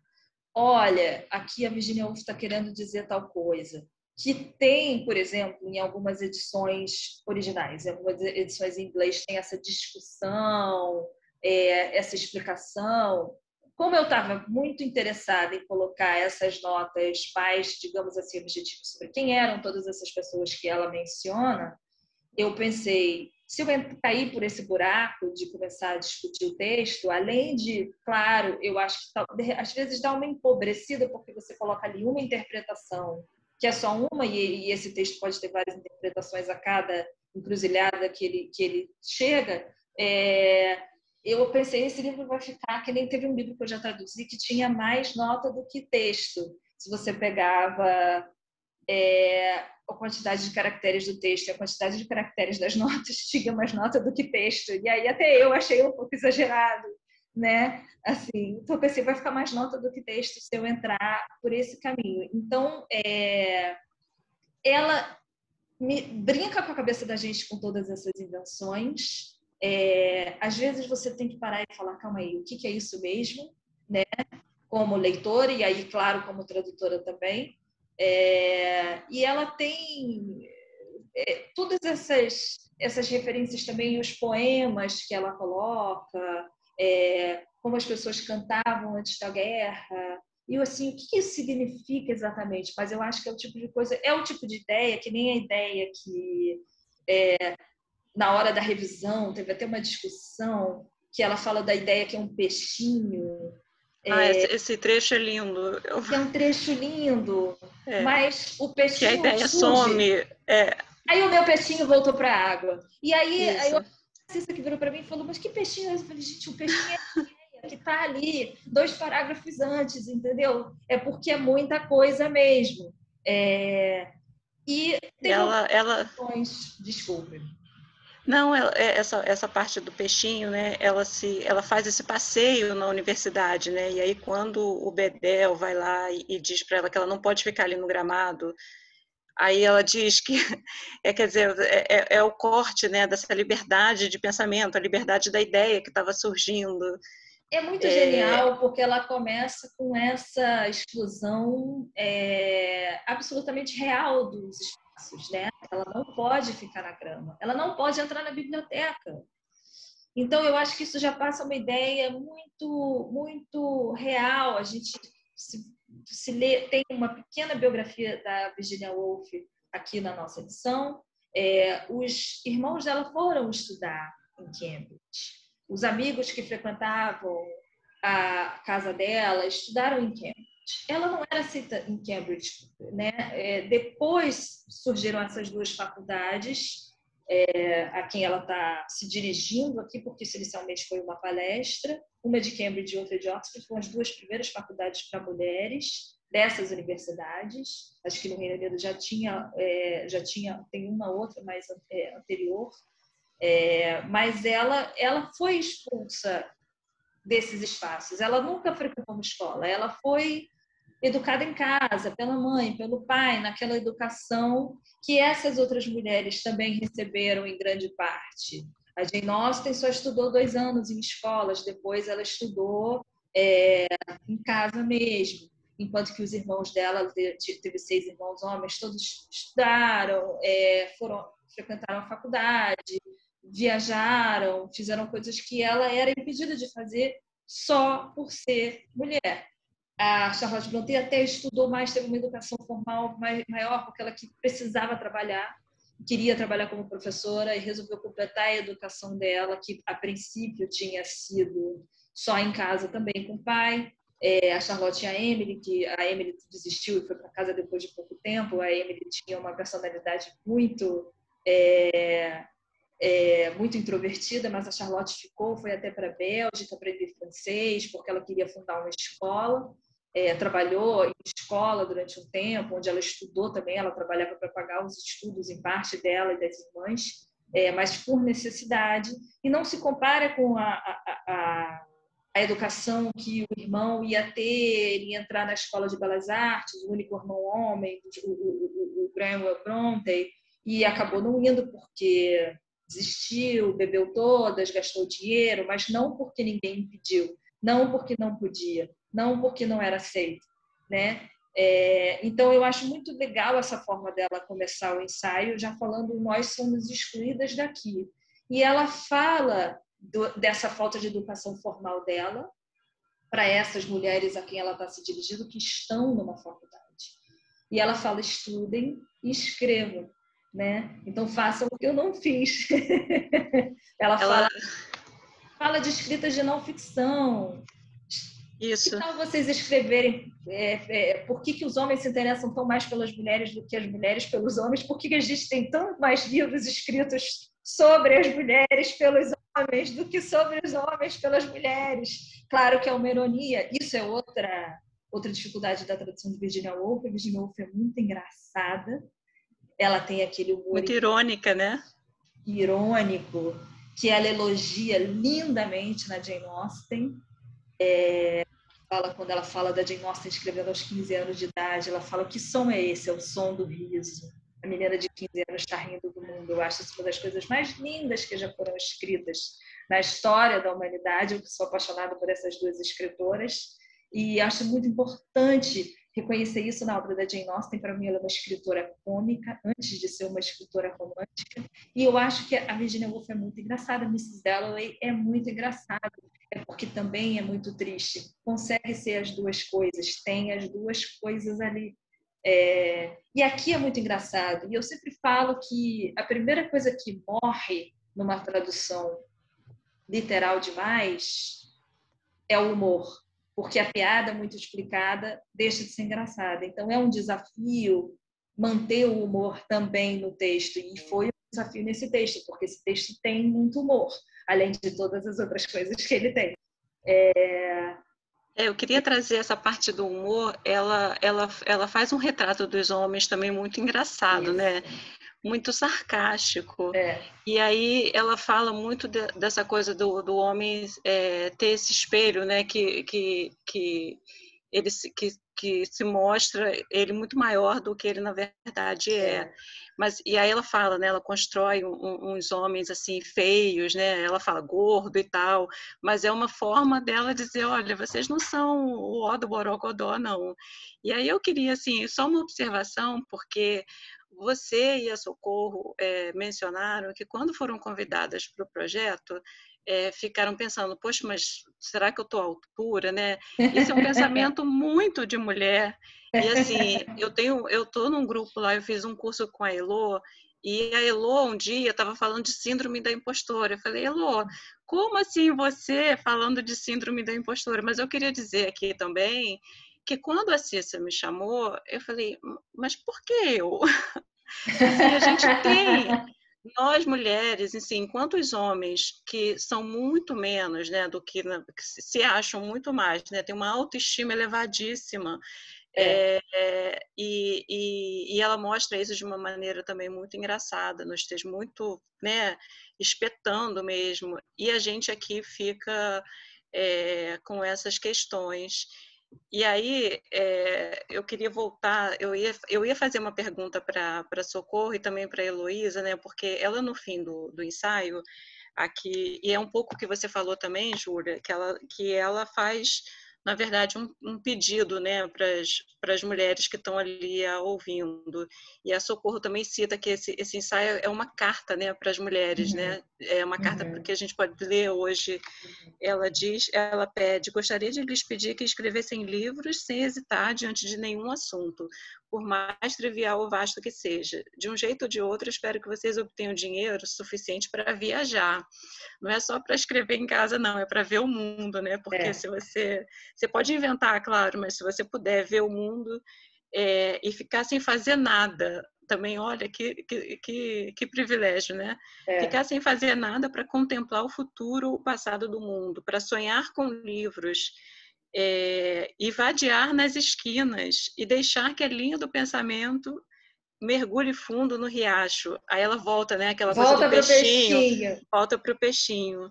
Olha, aqui a Virginia Woolf está querendo dizer tal coisa. Que tem, por exemplo, em algumas edições originais, em algumas edições em inglês, tem essa discussão, essa explicação. Como eu estava muito interessada em colocar essas notas mais, digamos assim, objetivas sobre quem eram todas essas pessoas que ela menciona, eu pensei, se eu cair por esse buraco de começar a discutir o texto, além de, claro, eu acho que às vezes dá uma empobrecida, porque você coloca ali uma interpretação, que é só uma, e esse texto pode ter várias interpretações a cada encruzilhada que ele chega. Eu pensei, esse livro vai ficar, que nem teve um livro que eu já traduzi, que tinha mais nota do que texto. Se você pegava a quantidade de caracteres do texto e a quantidade de caracteres das notas, tinha mais nota do que texto. E aí até eu achei um pouco exagerado, né? Assim, então eu pensei, vai ficar mais nota do que texto se eu entrar por esse caminho. Então, ela brinca com a cabeça da gente com todas essas invenções. Às vezes você tem que parar e falar, calma aí, o que é isso mesmo? Né? Como leitora, e aí, claro, como tradutora também. E ela tem todas essas referências também, os poemas que ela coloca, como as pessoas cantavam antes da guerra, e assim, o que isso significa exatamente? Mas eu acho que é o tipo de coisa, é o tipo de ideia, que nem a ideia que na hora da revisão teve até uma discussão que ela fala da ideia que é um peixinho.
Esse trecho é lindo.
É um trecho lindo, mas o peixinho
que a ideia
surge.
some.
Aí o meu peixinho voltou para a água. E aí a Cissa que virou para mim e falou, mas que peixinho é esse? Eu falei, gente, o peixinho é a ideia que está ali 2 parágrafos antes, entendeu? É porque é muita coisa mesmo. E tem questões, desculpe.
Não, essa parte do peixinho, né? Ela faz esse passeio na universidade, né? E aí quando o Bedel vai lá e diz para ela que ela não pode ficar ali no gramado, aí ela diz que quer dizer, é o corte, né? Dessa liberdade de pensamento, a liberdade da ideia que estava surgindo.
É muito genial, porque ela começa com essa exclusão absolutamente real dos espaços, né? Ela não pode ficar na grama, ela não pode entrar na biblioteca. Então, eu acho que isso já passa uma ideia muito, muito real. A gente se lê, tem uma pequena biografia da Virginia Woolf aqui na nossa edição. Os irmãos dela foram estudar em Cambridge. Os amigos que frequentavam a casa dela estudaram em Cambridge. Ela não era aceita em Cambridge, né? Depois surgiram essas 2 faculdades a quem ela está se dirigindo aqui, porque isso inicialmente foi uma palestra, uma de Cambridge e outra de Oxford, foram as 2 primeiras faculdades para mulheres dessas universidades. Acho que no Reino Unido já tinha, tem uma outra mais anterior. Mas ela foi expulsa desses espaços. Ela nunca frequentou uma escola. Ela foi educada em casa, pela mãe, pelo pai, naquela educação que essas outras mulheres também receberam em grande parte. A Jane Austen só estudou 2 anos em escolas, depois ela estudou em casa mesmo, enquanto que os irmãos dela, teve 6 irmãos homens, todos estudaram, frequentaram a faculdade, viajaram, fizeram coisas que ela era impedida de fazer só por ser mulher. A Charlotte Brontë até estudou mais, teve uma educação formal maior, porque ela precisava trabalhar, queria trabalhar como professora e resolveu completar a educação dela, que a princípio tinha sido só em casa também com o pai. A Charlotte e a Emily, que a Emily desistiu e foi para casa depois de pouco tempo. A Emily tinha uma personalidade muito muito introvertida, mas a Charlotte ficou, foi até para a Bélgica aprender francês, porque ela queria fundar uma escola. Trabalhou em escola durante um tempo, onde ela estudou também, ela trabalhava para pagar os estudos, em parte dela e das irmãs, mas por necessidade, e não se compara com a educação que o irmão ia ter, ele ia entrar na escola de belas artes, o único irmão homem, o Graham Brontë, e acabou não indo porque desistiu, bebeu todas, gastou dinheiro, mas não porque ninguém impediu, não porque não podia, não porque não era aceito, né? Então, eu acho muito legal essa forma dela começar o ensaio, já falando nós somos excluídas daqui. E ela fala dessa falta de educação formal dela para essas mulheres a quem ela está se dirigindo que estão numa faculdade. E ela fala, estudem e escrevam, né? Então, façam o que eu não fiz. Ela fala de escritas de não ficção.
Isso.
Que tal vocês escreverem por que os homens se interessam tão mais pelas mulheres do que as mulheres pelos homens? Por que a gente tem tão mais livros escritos sobre as mulheres pelos homens do que sobre os homens pelas mulheres? Claro que é uma ironia. Isso é outra dificuldade da tradução de Virginia Woolf. A Virginia Woolf é muito engraçada. Ela tem aquele humor...
Muito irônica, né?
Irônico, que ela elogia lindamente na Jane Austen. Quando ela fala da Jane Austen escrevendo aos 15 anos de idade, ela fala, que som é esse? É o som do riso. A menina de 15 anos está rindo do mundo. Eu acho isso uma das coisas mais lindas que já foram escritas na história da humanidade. Eu sou apaixonada por essas duas escritoras e acho muito importante reconhecer isso na obra da Jane Austen. Para mim, ela é uma escritora cômica antes de ser uma escritora romântica. E eu acho que a Virginia Woolf é muito engraçada. A Mrs. Dalloway é muito engraçada. Porque também é muito triste. Consegue ser as duas coisas, tem as duas coisas ali. E aqui é muito engraçado. E eu sempre falo que a primeira coisa que morre numa tradução literal demais é o humor. Porque a piada muito explicada deixa de ser engraçada. Então é um desafio manter o humor também no texto. E foi um desafio nesse texto, porque esse texto tem muito humor, além de todas as outras coisas que ele tem.
Eu queria trazer essa parte do humor. Ela faz um retrato dos homens também muito engraçado, isso, né? Muito sarcástico. E aí ela fala muito dessa coisa do homem ter esse espelho, né? Que ele que se mostra ele muito maior do que ele na verdade é. E aí ela fala, né? Ela constrói uns homens assim feios, né? Ela fala gordo e tal, mas é uma forma dela dizer, olha, vocês não são o ó do Borogodó, não. E aí eu queria assim só uma observação, porque você e a Socorro mencionaram que quando foram convidadas para o projeto ficaram pensando, poxa, mas será que eu estou à altura, né? Isso é um pensamento muito de mulher. E assim, eu estou num grupo lá, eu fiz um curso com a Elô, e a Elô um dia estava falando de síndrome da impostora. Eu falei, Elô, como assim você falando de síndrome da impostora? Mas eu queria dizer aqui também que quando a Cissa me chamou, eu falei, mas por que eu? Assim, a gente tem... Nós, mulheres, assim, enquanto os homens que são muito menos, né, do que se acham muito mais, né, tem uma autoestima elevadíssima, e ela mostra isso de uma maneira também muito engraçada, nos textos muito, né, espetando mesmo, e a gente aqui fica com essas questões. E aí, eu queria voltar, eu ia fazer uma pergunta para Socorro e também para a Heloísa, né, porque ela, no fim do ensaio, aqui, e é um pouco o que você falou também, Júlia, que ela faz na verdade, um pedido, né, para as mulheres que estão ali ouvindo. E a Socorro também cita que esse ensaio é uma carta, né, para as mulheres, né? É uma carta que a gente pode ler hoje. Ela pede: gostaria de lhes pedir que escrevessem livros sem hesitar diante de nenhum assunto, por mais trivial ou vasto que seja. De um jeito ou de outro, espero que vocês obtenham dinheiro suficiente para viajar. Não é só para escrever em casa, não, é para ver o mundo, né? Porque se você pode inventar, claro, mas se você puder ver o mundo e ficar sem fazer nada, também, olha, que privilégio, né? Ficar sem fazer nada para contemplar o futuro, o passado do mundo, para sonhar com livros, e vadiar nas esquinas e deixar que a linha do pensamento mergulhe fundo no riacho. Aí ela volta, né? Aquela coisa do peixinho, volta para o peixinho.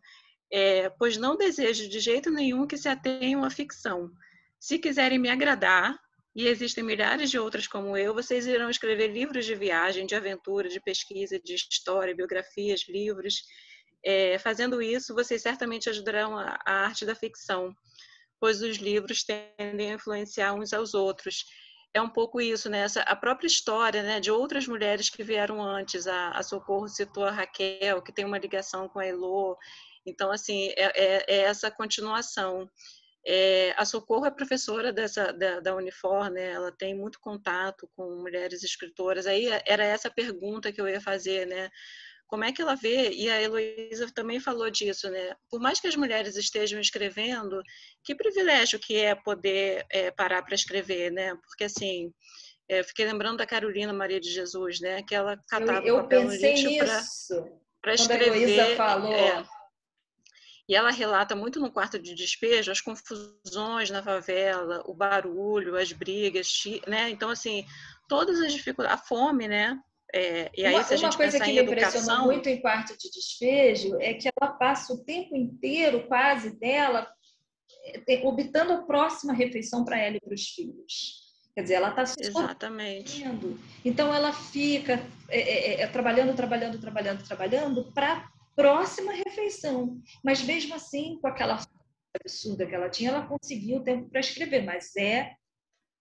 Pois não desejo de jeito nenhum que se atenham à ficção. Se quiserem me agradar, e existem milhares de outras como eu, vocês irão escrever livros de viagem, de aventura, de pesquisa, de história, biografias, livros. Fazendo isso, vocês certamente ajudarão a arte da ficção, pois os livros tendem a influenciar uns aos outros. É um pouco isso, né? A própria história, né, de outras mulheres que vieram antes. A Socorro citou a Raquel, que tem uma ligação com a Elô. Então, assim, é essa continuação. A Socorro é professora da Unifor, né? Ela tem muito contato com mulheres escritoras. Aí era essa pergunta que eu ia fazer, né? Como é que ela vê? E a Heloísa também falou disso, né? Por mais que as mulheres estejam escrevendo, que privilégio que é poder parar para escrever, né? Porque, assim, eu fiquei lembrando da Carolina Maria de Jesus, né? Que ela catava o papel no lixo para escrever.
Quando a Heloísa falou...
E ela relata muito no quarto de despejo as confusões na favela, o barulho, as brigas, né? Então, assim, todas as dificuldades, a fome, né? E aí, se a gente
uma coisa
pensar
que
em
me
educação...
impressionou muito em Quarto de Despejo é que ela passa o tempo inteiro, quase, dela, obtando a próxima refeição para ela e para os filhos. Quer dizer, ela está se
Exatamente.
Então, ela fica trabalhando para próxima refeição. Mas mesmo assim, com aquela absurda que ela tinha, ela conseguiu o tempo para escrever, mas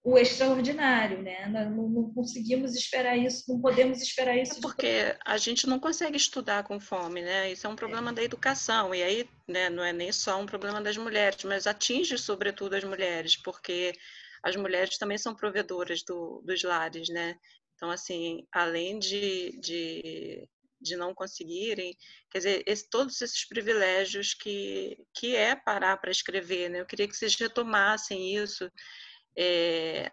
o extraordinário, né? Não conseguimos esperar isso, não podemos esperar isso.
Porque a gente não consegue estudar com fome, né? Isso é um problema da educação, e aí, né, não é nem só um problema das mulheres, mas atinge sobretudo as mulheres, porque as mulheres também são provedoras dos lares, né? Então, assim, além de não conseguirem, quer dizer, todos esses privilégios que é parar para escrever, né? Eu queria que vocês retomassem isso.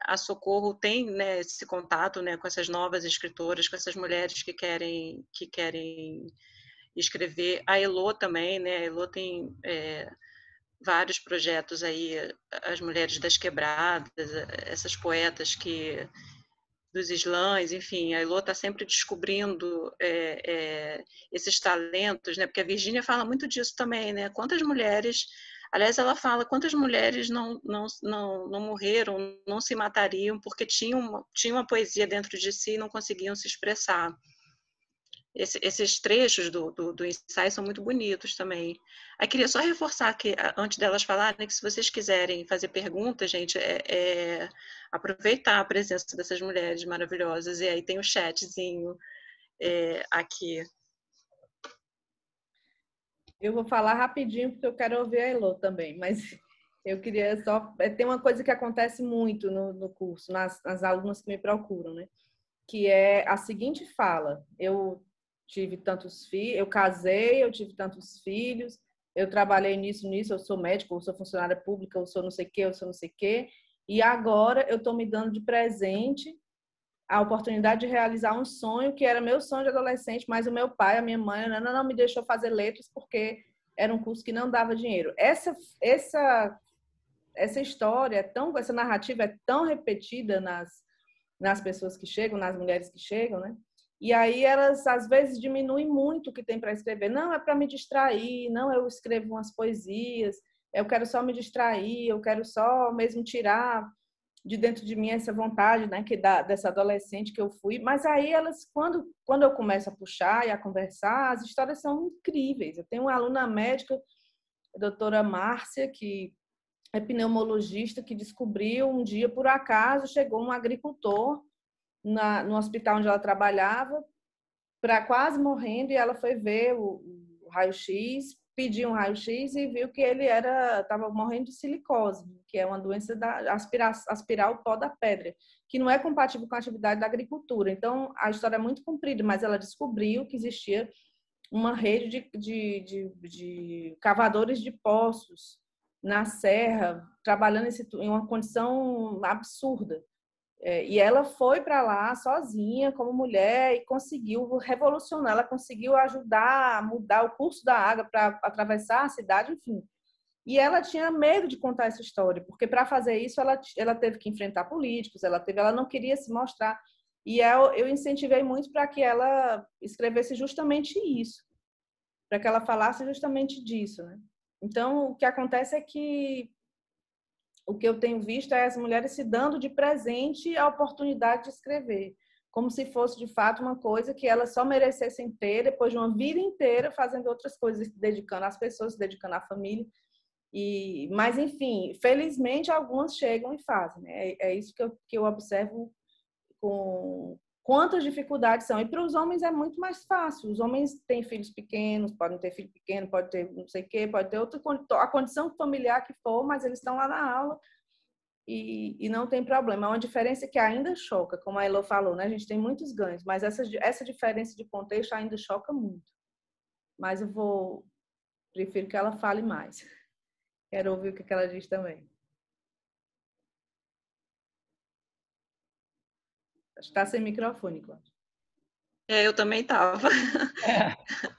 A Socorro tem, né, esse contato, né, com essas novas escritoras, com essas mulheres que querem escrever. A Elô também, né? A Elô tem vários projetos aí, as Mulheres das Quebradas, essas poetas dos slams, enfim, a Elô está sempre descobrindo esses talentos, né? Porque a Virgínia fala muito disso também, né? Quantas mulheres, aliás, ela fala quantas mulheres não morreram, não se matariam porque tinham uma poesia dentro de si e não conseguiam se expressar. Esses trechos do ensaio são muito bonitos também. Aí queria só reforçar que, antes delas falarem, que se vocês quiserem fazer perguntas, gente, aproveitar a presença dessas mulheres maravilhosas. E aí tem o chatzinho aqui.
Eu vou falar rapidinho, porque eu quero ouvir a Elô também, mas eu queria só... Tem uma coisa que acontece muito no curso, nas alunas que me procuram, né? Que é a seguinte fala: eu tive tantos filhos, eu casei, eu tive tantos filhos, eu trabalhei nisso, eu sou médico, eu sou funcionária pública, eu sou não sei o quê, eu sou não sei o quê, e agora eu estou me dando de presente a oportunidade de realizar um sonho que era meu sonho de adolescente, mas o meu pai, a minha mãe, não me deixou fazer letras porque era um curso que não dava dinheiro. Essa história, essa narrativa é tão repetida nas pessoas que chegam, nas mulheres que chegam, né? E aí elas, às vezes, diminuem muito o que tem para escrever. Não, é para me distrair, não, eu escrevo umas poesias, eu quero só me distrair, eu quero só mesmo tirar de dentro de mim essa vontade, né, dessa adolescente que eu fui. Mas aí elas, quando eu começo a puxar e a conversar, as histórias são incríveis. Eu tenho uma aluna médica, a doutora Márcia, que pneumologista que descobriu um dia, por acaso, chegou um agricultor no hospital onde ela trabalhava, quase morrendo, e ela foi ver o raio-x, pediu um raio-x e viu que ele estava morrendo de silicose, que é uma doença da aspirar o pó da pedra, que não é compatível com a atividade da agricultura. Então, a história é muito comprida, mas ela descobriu que existia uma rede de cavadores de poços na serra, trabalhando em uma condição absurda. E ela foi para lá sozinha, como mulher, e conseguiu revolucionar, ela conseguiu ajudar a mudar o curso da água para atravessar a cidade, enfim. E ela tinha medo de contar essa história, porque para fazer isso ela teve que enfrentar políticos, ela não queria se mostrar. E eu incentivei muito para que ela escrevesse justamente isso, para que ela falasse justamente disso, né? Então, o que acontece é que o que eu tenho visto é as mulheres se dando de presente a oportunidade de escrever, como se fosse, de fato, uma coisa que elas só merecessem ter depois de uma vida inteira fazendo outras coisas, se dedicando às pessoas, se dedicando à família. Mas, enfim, felizmente, algumas chegam e fazem, né? É isso que eu observo com quantas dificuldades são. E para os homens é muito mais fácil. Os homens têm filhos pequenos, podem ter filho pequeno, pode ter não sei o quê, pode ter a condição familiar que for, mas eles estão lá na aula e não tem problema. É uma diferença que ainda choca, como a Elo falou, né? A gente tem muitos ganhos, mas essa diferença de contexto ainda choca muito. Mas prefiro que ela fale mais. Quero ouvir o que ela diz também. Está sem microfone, Cláudia.
Eu também estava.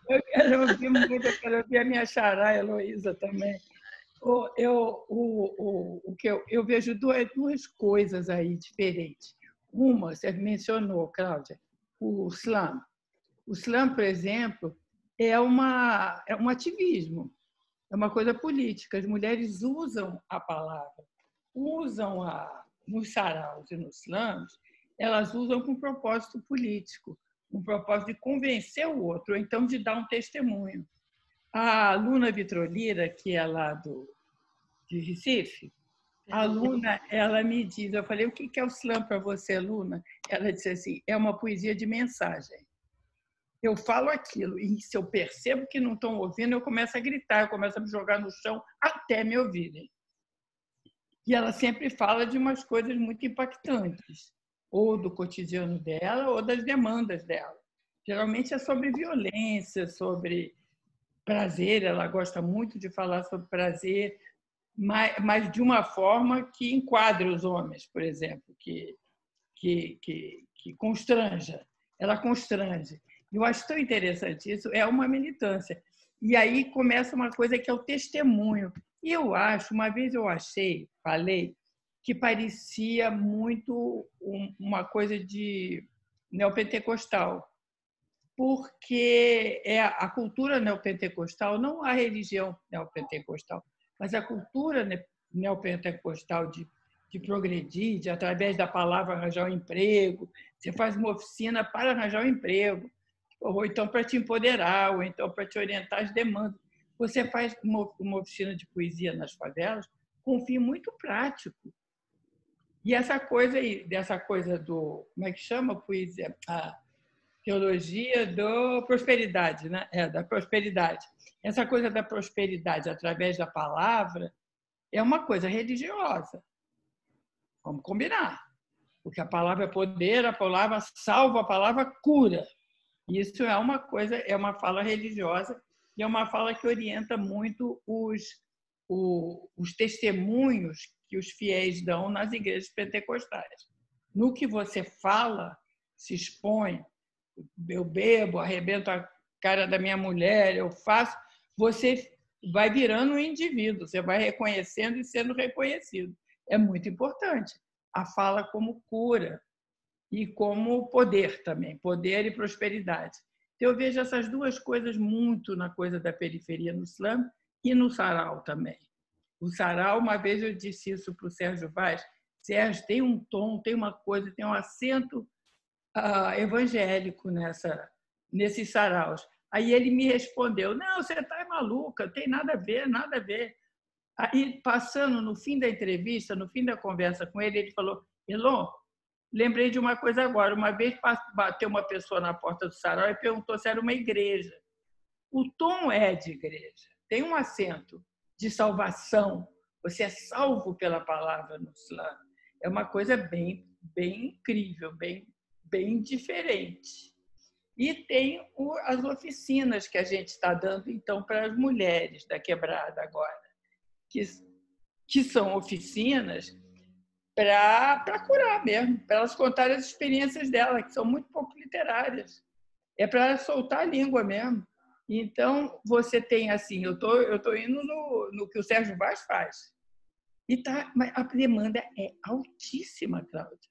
Eu quero ouvir muito, eu quero ouvir a minha xará, Heloísa, também. Eu vejo duas coisas aí diferentes. Uma, você mencionou, Cláudia, o slam. O slam, por exemplo, é um ativismo, é uma coisa política. As mulheres usam a palavra, nos saraus e nos slams, elas usam com propósito político, um propósito de convencer o outro, ou então de dar um testemunho. A Luna Vitrolira, que é lá de Recife, a Luna, ela me diz, eu falei, o que é o slam para você, Luna? Ela disse assim, é uma poesia de mensagem. Eu falo aquilo, e se eu percebo que não estão ouvindo, eu começo a gritar, eu começo a me jogar no chão até me ouvirem. E ela sempre fala de umas coisas muito impactantes, ou do cotidiano dela, ou das demandas dela. Geralmente é sobre violência, sobre prazer, ela gosta muito de falar sobre prazer, mas de uma forma que enquadre os homens, por exemplo, que constranja. Ela constrange. Eu acho tão interessante isso, é uma militância. E aí começa uma coisa que é o testemunho. E eu acho, uma vez eu falei, que parecia muito uma coisa de neopentecostal, porque a cultura neopentecostal, não a religião neopentecostal, mas a cultura neopentecostal de progredir, de, através da palavra, arranjar um emprego. Você faz uma oficina para arranjar um emprego, ou então para te empoderar, ou então para te orientar as demandas. Você faz uma oficina de poesia nas favelas com um fim muito prático. E essa coisa do... Como é que chama a poesia? A teologia da prosperidade, né? Da prosperidade. Essa coisa da prosperidade através da palavra é uma coisa religiosa. Vamos combinar. Porque a palavra é poder, a palavra salva, a palavra cura. Isso é uma coisa, é uma fala religiosa e é uma fala que orienta muito os testemunhos que os fiéis dão nas igrejas pentecostais. No que você fala, se expõe, eu bebo, arrebento a cara da minha mulher, eu faço, você vai virando um indivíduo, você vai reconhecendo e sendo reconhecido. É muito importante. A fala como cura e como poder também, poder e prosperidade. Então, eu vejo essas duas coisas muito na coisa da periferia no slam e no sarau também. O sarau, uma vez eu disse isso para o Sérgio Vaz, Sérgio, tem um tom, tem uma coisa, tem um acento evangélico nesses saraus. Aí ele me respondeu, não, você está maluca, não tem nada a ver, nada a ver. Aí, passando no fim da entrevista, no fim da conversa com ele, ele falou: Elô, lembrei de uma coisa agora. Uma vez bateu uma pessoa na porta do sarau e perguntou se era uma igreja. O tom é de igreja, tem um acento de salvação. Você é salvo pela palavra no Islã. É uma coisa bem incrível, bem diferente. E tem as oficinas que a gente está dando, então, para as mulheres da Quebrada agora, que são oficinas para curar mesmo, para elas contarem as experiências delas, que são muito pouco literárias. É para elas soltar a língua mesmo. Então, você tem assim, eu tô indo no que o Sérgio Vaz faz. Mas a demanda é altíssima, Cláudia.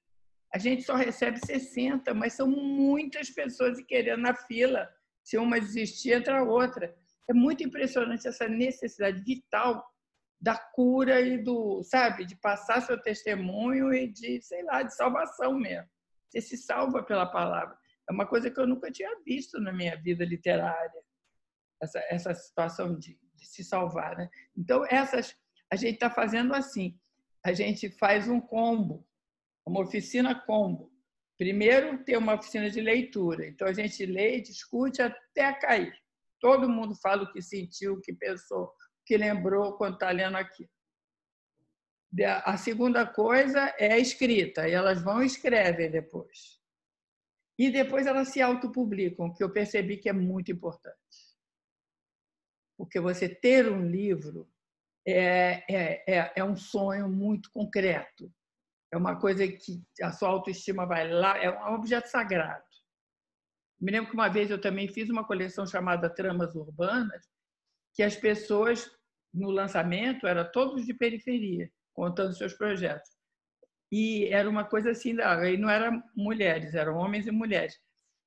A gente só recebe 60, mas são muitas pessoas querendo na fila. Se uma desistir, entra outra. É muito impressionante essa necessidade vital da cura e de passar seu testemunho e de salvação mesmo. Você se salva pela palavra. É uma coisa que eu nunca tinha visto na minha vida literária, essa situação de se salvar, né? Então, a gente está fazendo assim. A gente faz um combo, uma oficina combo. Primeiro, tem uma oficina de leitura. Então, a gente lê e discute até cair. Todo mundo fala o que sentiu, o que pensou, o que lembrou quando está lendo aqui. A segunda coisa é a escrita. E elas vão e escrevem depois. E depois elas se autopublicam, que eu percebi que é muito importante. Porque você ter um livro é um sonho muito concreto. É uma coisa que a sua autoestima vai lá, é um objeto sagrado. Me lembro que uma vez eu também fiz uma coleção chamada Tramas Urbanas, que as pessoas, no lançamento, eram todos de periferia, contando seus projetos. E era uma coisa assim, e não eram mulheres, eram homens e mulheres.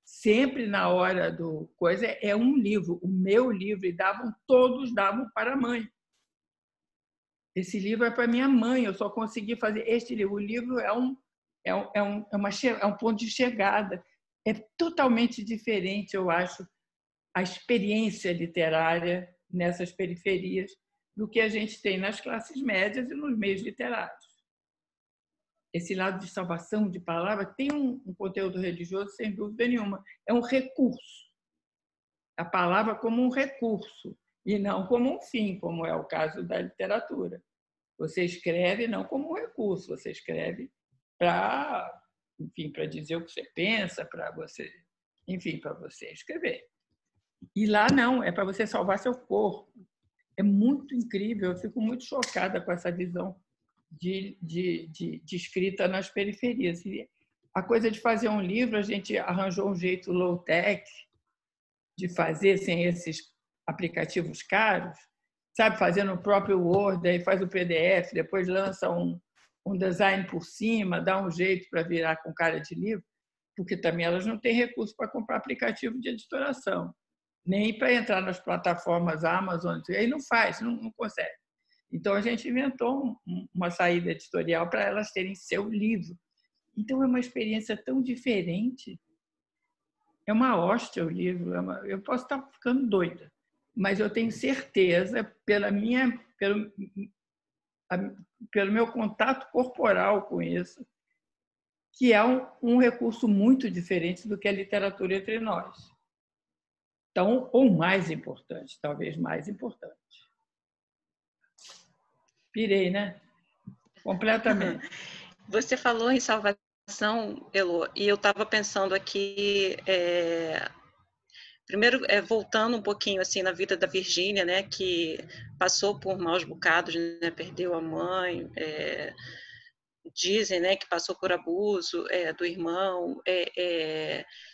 Sempre na hora do coisa é um livro, o meu livro, e todos davam para a mãe. Esse livro é para minha mãe, eu só consegui fazer este livro. O livro é um ponto de chegada. É totalmente diferente, eu acho, a experiência literária nessas periferias do que a gente tem nas classes médias e nos meios literários. Esse lado de salvação de palavra tem um conteúdo religioso, sem dúvida nenhuma. É um recurso. A palavra como um recurso e não como um fim, como é o caso da literatura. Você escreve não como um recurso, você escreve para dizer o que você pensa, para você escrever. E lá não, é para você salvar seu corpo. É muito incrível, eu fico muito chocada com essa visão de escrita nas periferias. E a coisa de fazer um livro, a gente arranjou um jeito low-tech de fazer sem esses aplicativos caros, sabe, fazendo o próprio Word, aí faz o PDF, depois lança um design por cima, dá um jeito para virar com cara de livro, porque também elas não têm recurso para comprar aplicativo de editoração, nem para entrar nas plataformas Amazon, aí não faz, não consegue. Então, a gente inventou uma saída editorial para elas terem seu livro. Então, é uma experiência tão diferente. É uma hóstia o livro. Eu posso estar ficando doida, mas eu tenho certeza, pelo meu contato corporal com isso, que é um recurso muito diferente do que a literatura entre nós. Então, ou mais importante, talvez mais importante. Pirei, né? Completamente.
Você falou em salvação, Elô, e eu estava pensando aqui, primeiro, voltando um pouquinho assim na vida da Virgínia, né, que passou por maus bocados, né, perdeu a mãe, dizem, né, que passou por abuso do irmão,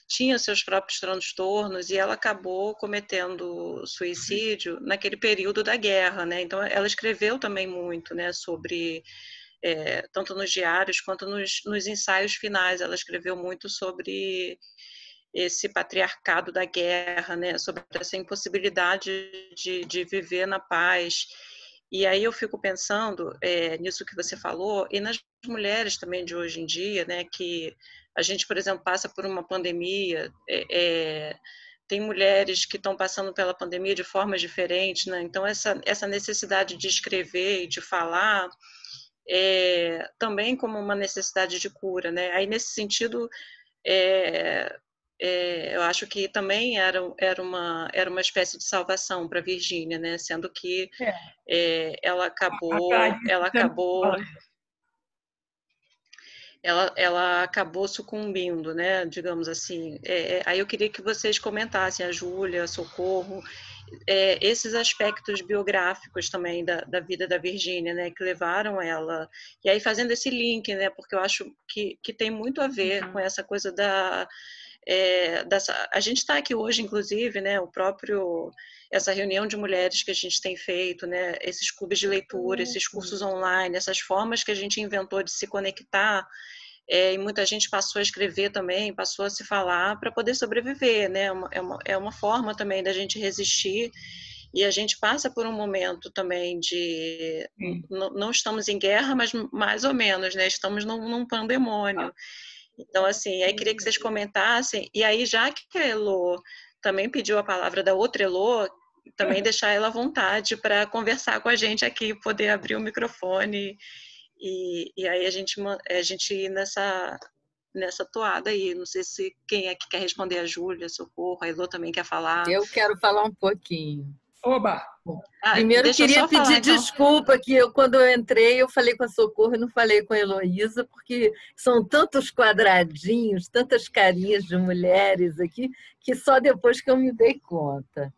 tinha seus próprios transtornos e ela acabou cometendo suicídio naquele período da guerra, né? Então ela escreveu também muito, né, sobre tanto nos diários quanto nos ensaios finais. Ela escreveu muito sobre esse patriarcado da guerra, né, sobre essa impossibilidade de viver na paz. E aí eu fico pensando nisso que você falou e nas mulheres também de hoje em dia, né, que a gente, por exemplo, passa por uma pandemia, tem mulheres que estão passando pela pandemia de formas diferentes, né? Então, essa necessidade de escrever e de falar também como uma necessidade de cura, né? Aí, nesse sentido, eu acho que também era uma espécie de salvação para Virgínia, né? Sendo que ela acabou sucumbindo, né? Digamos assim. Aí eu queria que vocês comentassem, a Júlia, a Socorro, esses aspectos biográficos também da vida da Virgínia, né? Que levaram ela. E aí fazendo esse link, né? Porque eu acho que tem muito a ver com essa coisa a gente está aqui hoje, inclusive, né? Essa reunião de mulheres que a gente tem feito, né? Esses clubes de leitura, esses cursos online, essas formas que a gente inventou de se conectar. E muita gente passou a escrever também, passou a se falar para poder sobreviver, né? É uma forma também da gente resistir, e a gente passa por um momento também de... Não estamos em guerra, mas mais ou menos, né? Estamos num pandemônio. Então, assim, aí queria que vocês comentassem, e aí já que a Elô também pediu a palavra da outra Elô, também deixar ela à vontade para conversar com a gente aqui, poder abrir o microfone. E aí a gente ir nessa toada aí. Não sei se quem é que quer responder, a Júlia, Socorro, a Elô também quer falar.
Eu quero falar um pouquinho.
Oba!
Primeiro, queria pedir desculpa que quando eu entrei, eu falei com a Socorro e não falei com a Heloísa, porque são tantos quadradinhos, tantas carinhas de mulheres aqui, que só depois que eu me dei conta.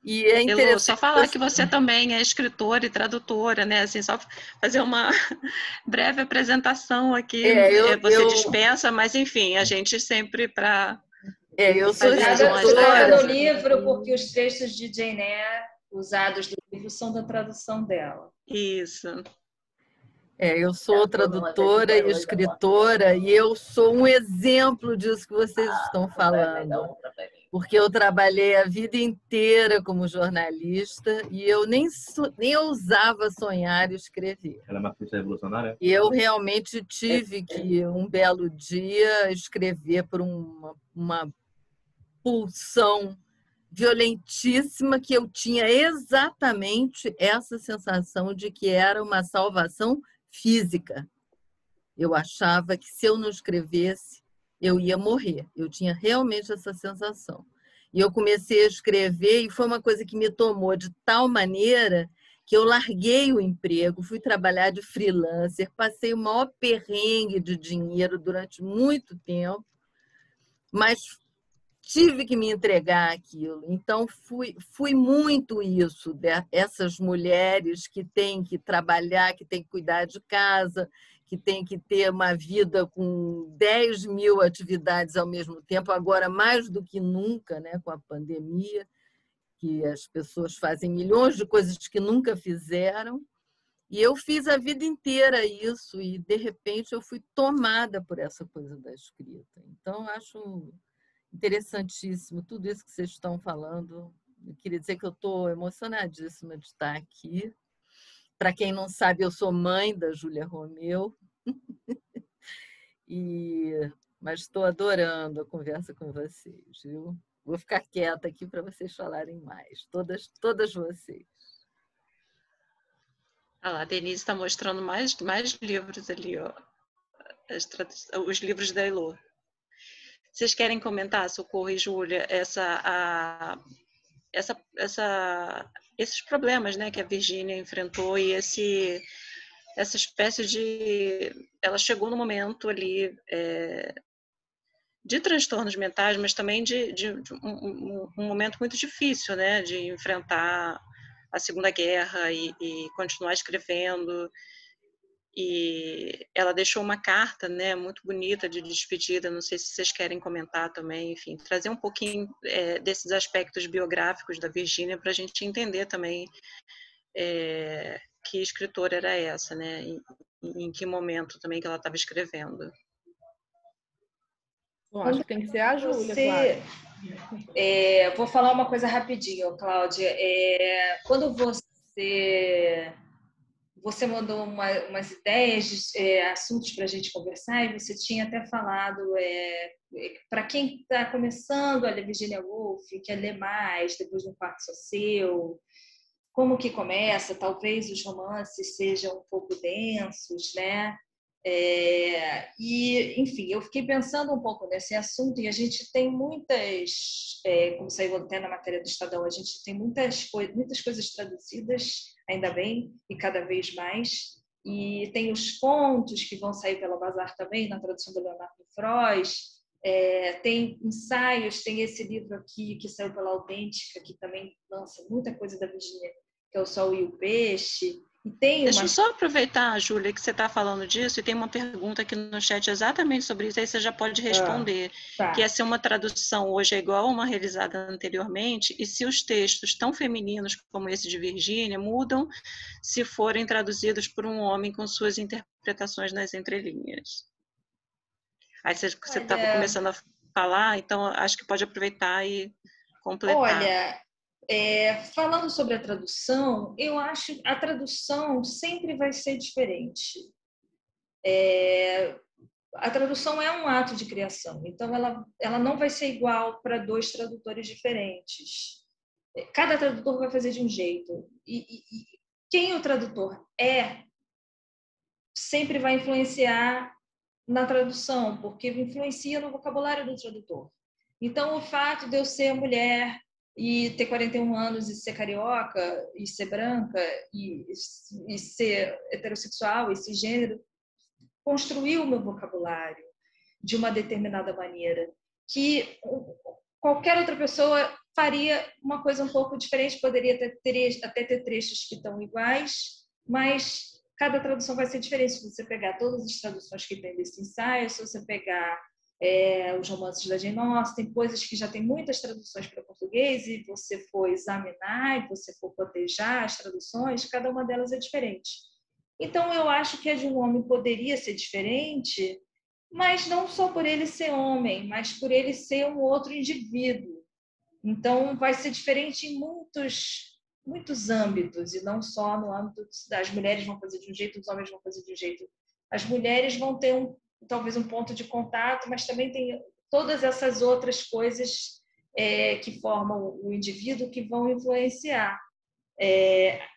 E é interessante.
Elô, só falar que você também é escritora e tradutora, né? Assim, só fazer uma breve apresentação aqui. Você dispensa, mas enfim, a gente sempre para...
eu sou
escritora no livro, porque os textos de Jane Eyre usados no livro são da tradução dela.
Isso.
Eu sou tradutora e escritora, e eu sou um exemplo disso que vocês estão falando. Porque eu trabalhei a vida inteira como jornalista e eu nem ousava sonhar escrever.
Ela é marxista revolucionária?
E eu realmente tive que, um belo dia, escrever por uma pulsão violentíssima, que eu tinha exatamente essa sensação de que era uma salvação física. Eu achava que se eu não escrevesse, eu ia morrer. Eu tinha realmente essa sensação. E eu comecei a escrever e foi uma coisa que me tomou de tal maneira que eu larguei o emprego, fui trabalhar de freelancer, passei o maior perrengue de dinheiro durante muito tempo, mas tive que me entregar àquilo. Então, fui muito isso, essas mulheres que têm que trabalhar, que têm que cuidar de casa, que têm que ter uma vida com 10 mil atividades ao mesmo tempo, agora mais do que nunca, né, com a pandemia, que as pessoas fazem milhões de coisas que nunca fizeram. E eu fiz a vida inteira isso, e, de repente, eu fui tomada por essa coisa da escrita. Então, acho interessantíssimo tudo isso que vocês estão falando. Eu queria dizer que eu estou emocionadíssima de estar aqui. Para quem não sabe, eu sou mãe da Júlia Romeu. Mas estou adorando a conversa com vocês, viu? Vou ficar quieta aqui para vocês falarem mais, todas vocês.
A Denise está mostrando mais livros ali, ó. Os livros da Elô. Vocês querem comentar, Socorro e Júlia, esses problemas, né, que a Virgínia enfrentou, e essa espécie de... Ela chegou no momento ali de transtornos mentais, mas também de um momento muito difícil, né, de enfrentar a Segunda Guerra e continuar escrevendo. E ela deixou uma carta, né, muito bonita de despedida. Não sei se vocês querem comentar também, enfim, trazer um pouquinho desses aspectos biográficos da Virgínia para a gente entender também que escritora era essa, né, em que momento também que ela estava escrevendo.
Eu acho que tem que ser a Júlia, claro.
Vou falar uma coisa rapidinho, Cláudia. Quando você você mandou umas ideias, assuntos para a gente conversar, e você tinha até falado, para quem está começando a ler Virginia Woolf, quer ler mais, depois de Um Quarto Só Seu, como que começa? Talvez os romances sejam um pouco densos, né? E, enfim, eu fiquei pensando um pouco nesse assunto, e a gente tem muitas, como saiu até na matéria do Estadão, a gente tem muitas coisas traduzidas, ainda bem, e cada vez mais, e tem os contos que vão sair pela Bazar também, na tradução do Leonardo Frois, tem ensaios, tem esse livro aqui que saiu pela Autêntica, que também lança muita coisa da Virginia, que é O Sol e o Peixe. E tem
Deixa eu só aproveitar, Júlia, que você está falando disso, e tem uma pergunta aqui no chat exatamente sobre isso, aí você já pode responder,
tá.
que é se uma tradução hoje é igual a uma realizada anteriormente, e se os textos tão femininos como esse de Virgínia mudam se forem traduzidos por um homem com suas interpretações nas entrelinhas. Aí você estava começando a falar, então acho que pode aproveitar e completar.
Olha, falando sobre a tradução, eu acho que a tradução sempre vai ser diferente. A tradução é um ato de criação, então ela não vai ser igual para dois tradutores diferentes. Cada tradutor vai fazer de um jeito. E quem o tradutor sempre vai influenciar na tradução, porque influencia no vocabulário do tradutor. Então, o fato de eu ser mulher e ter 41 anos e ser carioca, e ser branca, e ser heterossexual, e cisgênero, construiu o meu vocabulário de uma determinada maneira, que qualquer outra pessoa faria uma coisa um pouco diferente, poderia até ter trechos que estão iguais, mas cada tradução vai ser diferente. Se você pegar todas as traduções que tem desse ensaio, se você pegar os romances da Jane Austen, tem coisas que já tem muitas traduções para português, e você for examinar, e você for cotejar as traduções, cada uma delas é diferente. Então, eu acho que a de um homem poderia ser diferente, mas não só por ele ser homem, mas por ele ser um outro indivíduo. Então, vai ser diferente em muitos âmbitos, e não só no âmbito das mulheres vão fazer de um jeito, os homens vão fazer de um jeito. As mulheres vão ter talvez um ponto de contato, mas também tem todas essas outras coisas que formam o indivíduo que vão influenciar.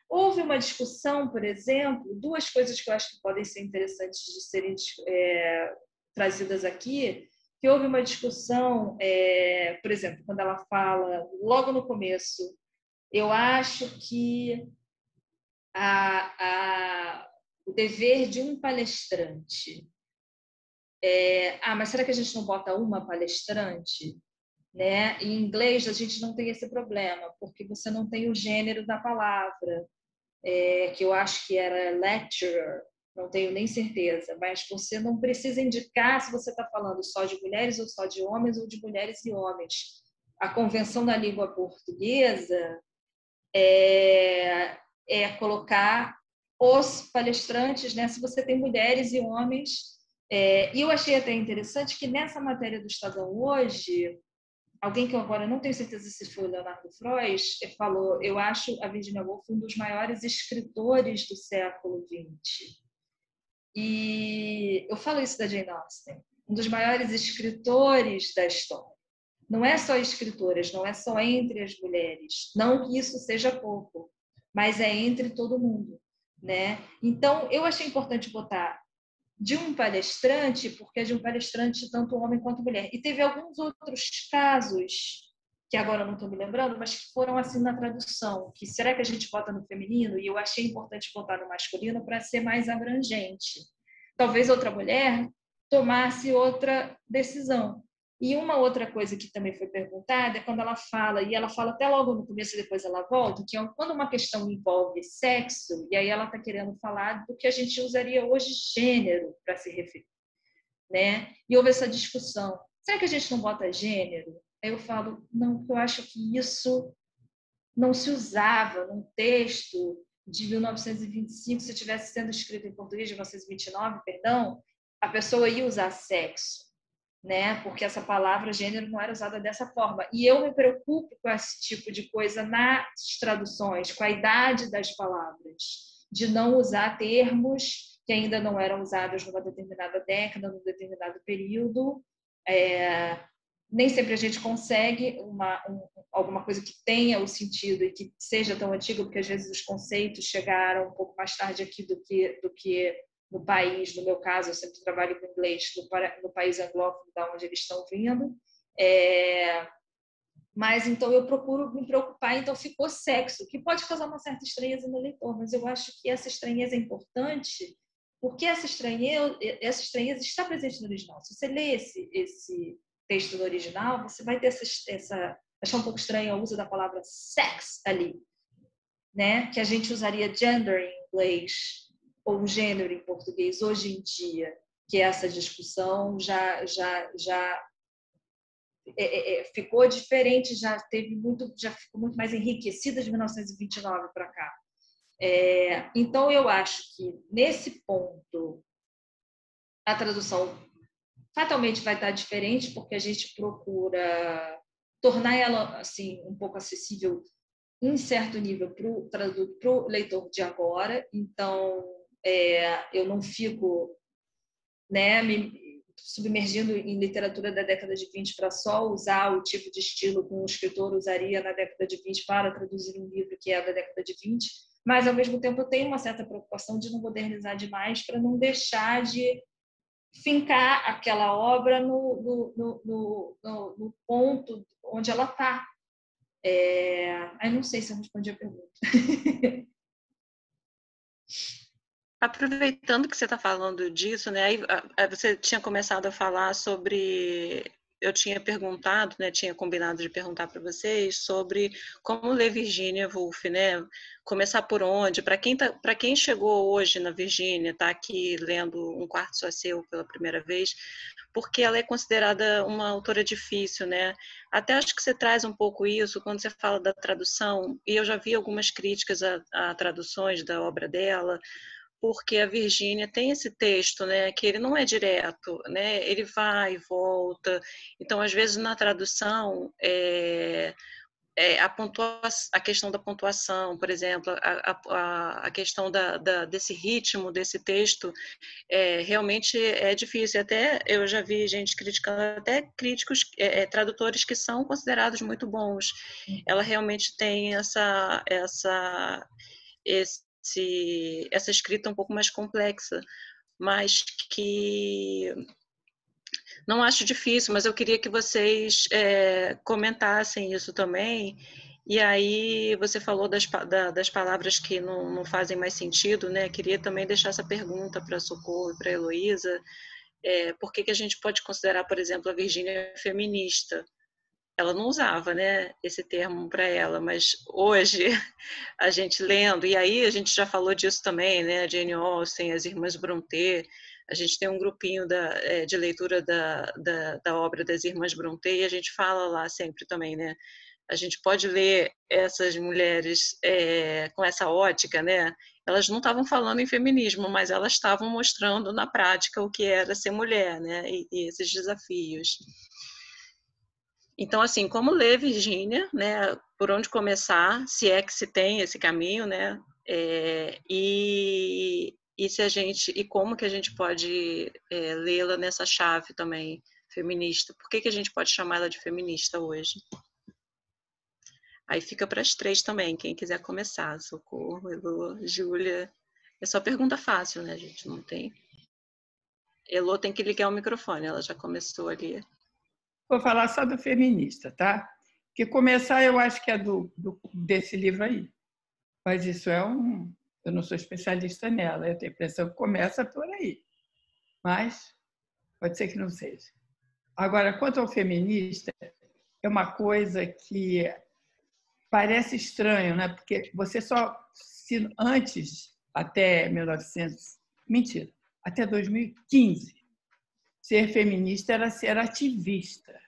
Houve uma discussão, por exemplo, duas coisas que eu acho que podem ser interessantes de serem trazidas aqui, que houve uma discussão, por exemplo, quando ela fala, logo no começo, eu acho que o dever de um palestrante... mas será que a gente não bota uma palestrante? Né? Em inglês, a gente não tem esse problema, porque você não tem o gênero da palavra, que eu acho que era lecturer, não tenho nem certeza, mas você não precisa indicar se você está falando só de mulheres ou só de homens, ou de mulheres e homens. A convenção da língua portuguesa colocar os palestrantes, né? Se você tem mulheres e homens. E eu achei até interessante que nessa matéria do Estadão hoje, alguém que eu agora não tenho certeza se foi o Leonardo Frois, falou, eu acho a Virginia Woolf um dos maiores escritores do século XX. E eu falo isso da Jane Austen, um dos maiores escritores da história. Não é só escritoras, não é só entre as mulheres, não que isso seja pouco, mas é entre todo mundo, né? Então, eu achei importante botar de um palestrante, porque é de um palestrante tanto homem quanto mulher. E teve alguns outros casos, que agora eu não estou me lembrando, mas que foram assim na tradução, que será que a gente bota no feminino? E eu achei importante botar no masculino para ser mais abrangente. Talvez outra mulher tomasse outra decisão. E uma outra coisa que também foi perguntada é quando ela fala, e ela fala até logo no começo e depois ela volta, que é quando uma questão envolve sexo, e aí ela está querendo falar do que a gente usaria hoje gênero para se referir, né? E houve essa discussão. Será que a gente não bota gênero? Aí eu falo, não, porque eu acho que isso não se usava num texto de 1925, se tivesse sendo escrito em português de 1929, perdão, a pessoa ia usar sexo, né? Porque essa palavra gênero não era usada dessa forma. E eu me preocupo com esse tipo de coisa nas traduções, com a idade das palavras. de não usar termos que ainda não eram usados numa determinada década, num determinado período. Nem sempre a gente consegue alguma coisa que tenha o sentido e que seja tão antiga, porque às vezes os conceitos chegaram um pouco mais tarde aqui do que no país. No meu caso, eu sempre trabalho com inglês no país anglófono, da onde eles estão vindo. Mas então eu procuro me preocupar, então ficou sexo, que pode causar uma certa estranheza no leitor, mas eu acho que essa estranheza é importante, porque essa estranheza está presente no original. Se você lê esse texto no original, você vai ter achar um pouco estranho o uso da palavra sex ali, né? Que a gente usaria gender em inglês ou gênero em português hoje em dia, que essa discussão já ficou diferente, já ficou muito mais enriquecida de 1929 para cá. Então eu acho que nesse ponto a tradução fatalmente vai estar diferente, porque a gente procura tornar ela assim um pouco acessível em certo nível para o leitor de agora. Então eu não fico, né, me submergindo em literatura da década de 20 para só usar o tipo de estilo que um escritor usaria na década de 20 para traduzir um livro que é da década de 20, mas ao mesmo tempo eu tenho uma certa preocupação de não modernizar demais para não deixar de fincar aquela obra no ponto onde ela está. Aí não sei se eu respondi a pergunta.
Aproveitando que você está falando disso, né? Aí você tinha começado a falar sobre... Eu tinha perguntado, né? Tinha combinado de perguntar para vocês sobre como ler Virginia Woolf, né? Começar por onde? Para quem chegou hoje na Virginia, está aqui lendo Um Quarto Só Seu pela primeira vez, porque ela é considerada uma autora difícil, né? Até acho que você traz um pouco isso quando você fala da tradução, e eu já vi algumas críticas a traduções da obra dela, porque a Virginia tem esse texto, né, que ele não é direto, né, ele vai e volta. Então, às vezes, na tradução, a questão da pontuação, por exemplo, a questão desse ritmo, desse texto, realmente é difícil. Até eu já vi gente criticando, até críticos, tradutores que são considerados muito bons. Ela realmente tem essa escrita um pouco mais complexa, mas que não acho difícil, mas eu queria que vocês comentassem isso também. E aí você falou das palavras que não fazem mais sentido, né? Queria também deixar essa pergunta para a Socorro e para a Heloísa. Por que a gente pode considerar, por exemplo, a Virginia feminista? Ela não usava, né, esse termo para ela, mas hoje a gente lendo, e aí a gente já falou disso também, né, Jane Austen, as Irmãs Brontë, a gente tem um grupinho de leitura da obra das Irmãs Brontë e a gente fala lá sempre também, né, a gente pode ler essas mulheres com essa ótica, né, elas não estavam falando em feminismo, mas elas estavam mostrando na prática o que era ser mulher, né, e esses desafios. Então, assim, como ler Virginia, né? Por onde começar, se é que se tem esse caminho, né? E como que a gente pode lê-la nessa chave também feminista? Por que a gente pode chamá-la de feminista hoje? Aí fica para as três também, quem quiser começar. Socorro, Elô, Júlia. É só pergunta fácil, né, gente? Não tem. Elô tem que ligar o microfone, ela já começou ali.
Vou falar só do feminista, tá? Que começar eu acho que é desse livro aí. Mas isso eu não sou especialista nela, eu tenho a impressão que começa por aí. Mas pode ser que não seja. Agora, quanto ao feminista, é uma coisa que parece estranho, né? Porque você se antes, até 1900, mentira, até 2015, ser feminista era ser ativista.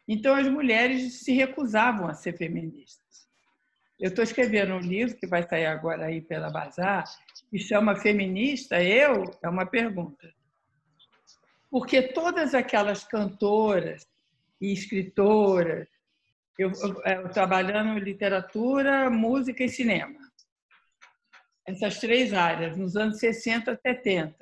Então, as mulheres se recusavam a ser feministas. Eu estou escrevendo um livro que vai sair agora aí pela Bazar, que chama Feminista? É uma pergunta. Porque todas aquelas cantoras e escritoras, eu trabalhando em literatura, música e cinema, essas 3 áreas, nos anos 60, 70,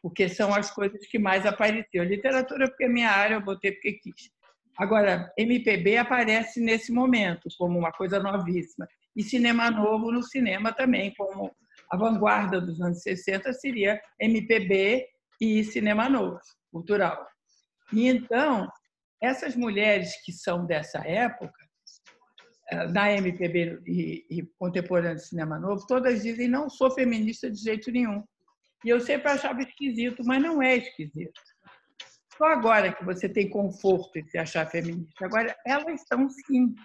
porque são as coisas que mais apareceram. Literatura, porque é minha área, eu botei porque quis. Agora, MPB aparece nesse momento, como uma coisa novíssima. E cinema novo no cinema também, como a vanguarda dos anos 60 seria MPB e cinema novo, cultural. E então, essas mulheres que são dessa época, da MPB e contemporânea de cinema novo, todas dizem: não sou feminista de jeito nenhum. E eu sempre achava esquisito, mas não é esquisito. Só agora que você tem conforto em se achar feminista. Agora, elas estão sim.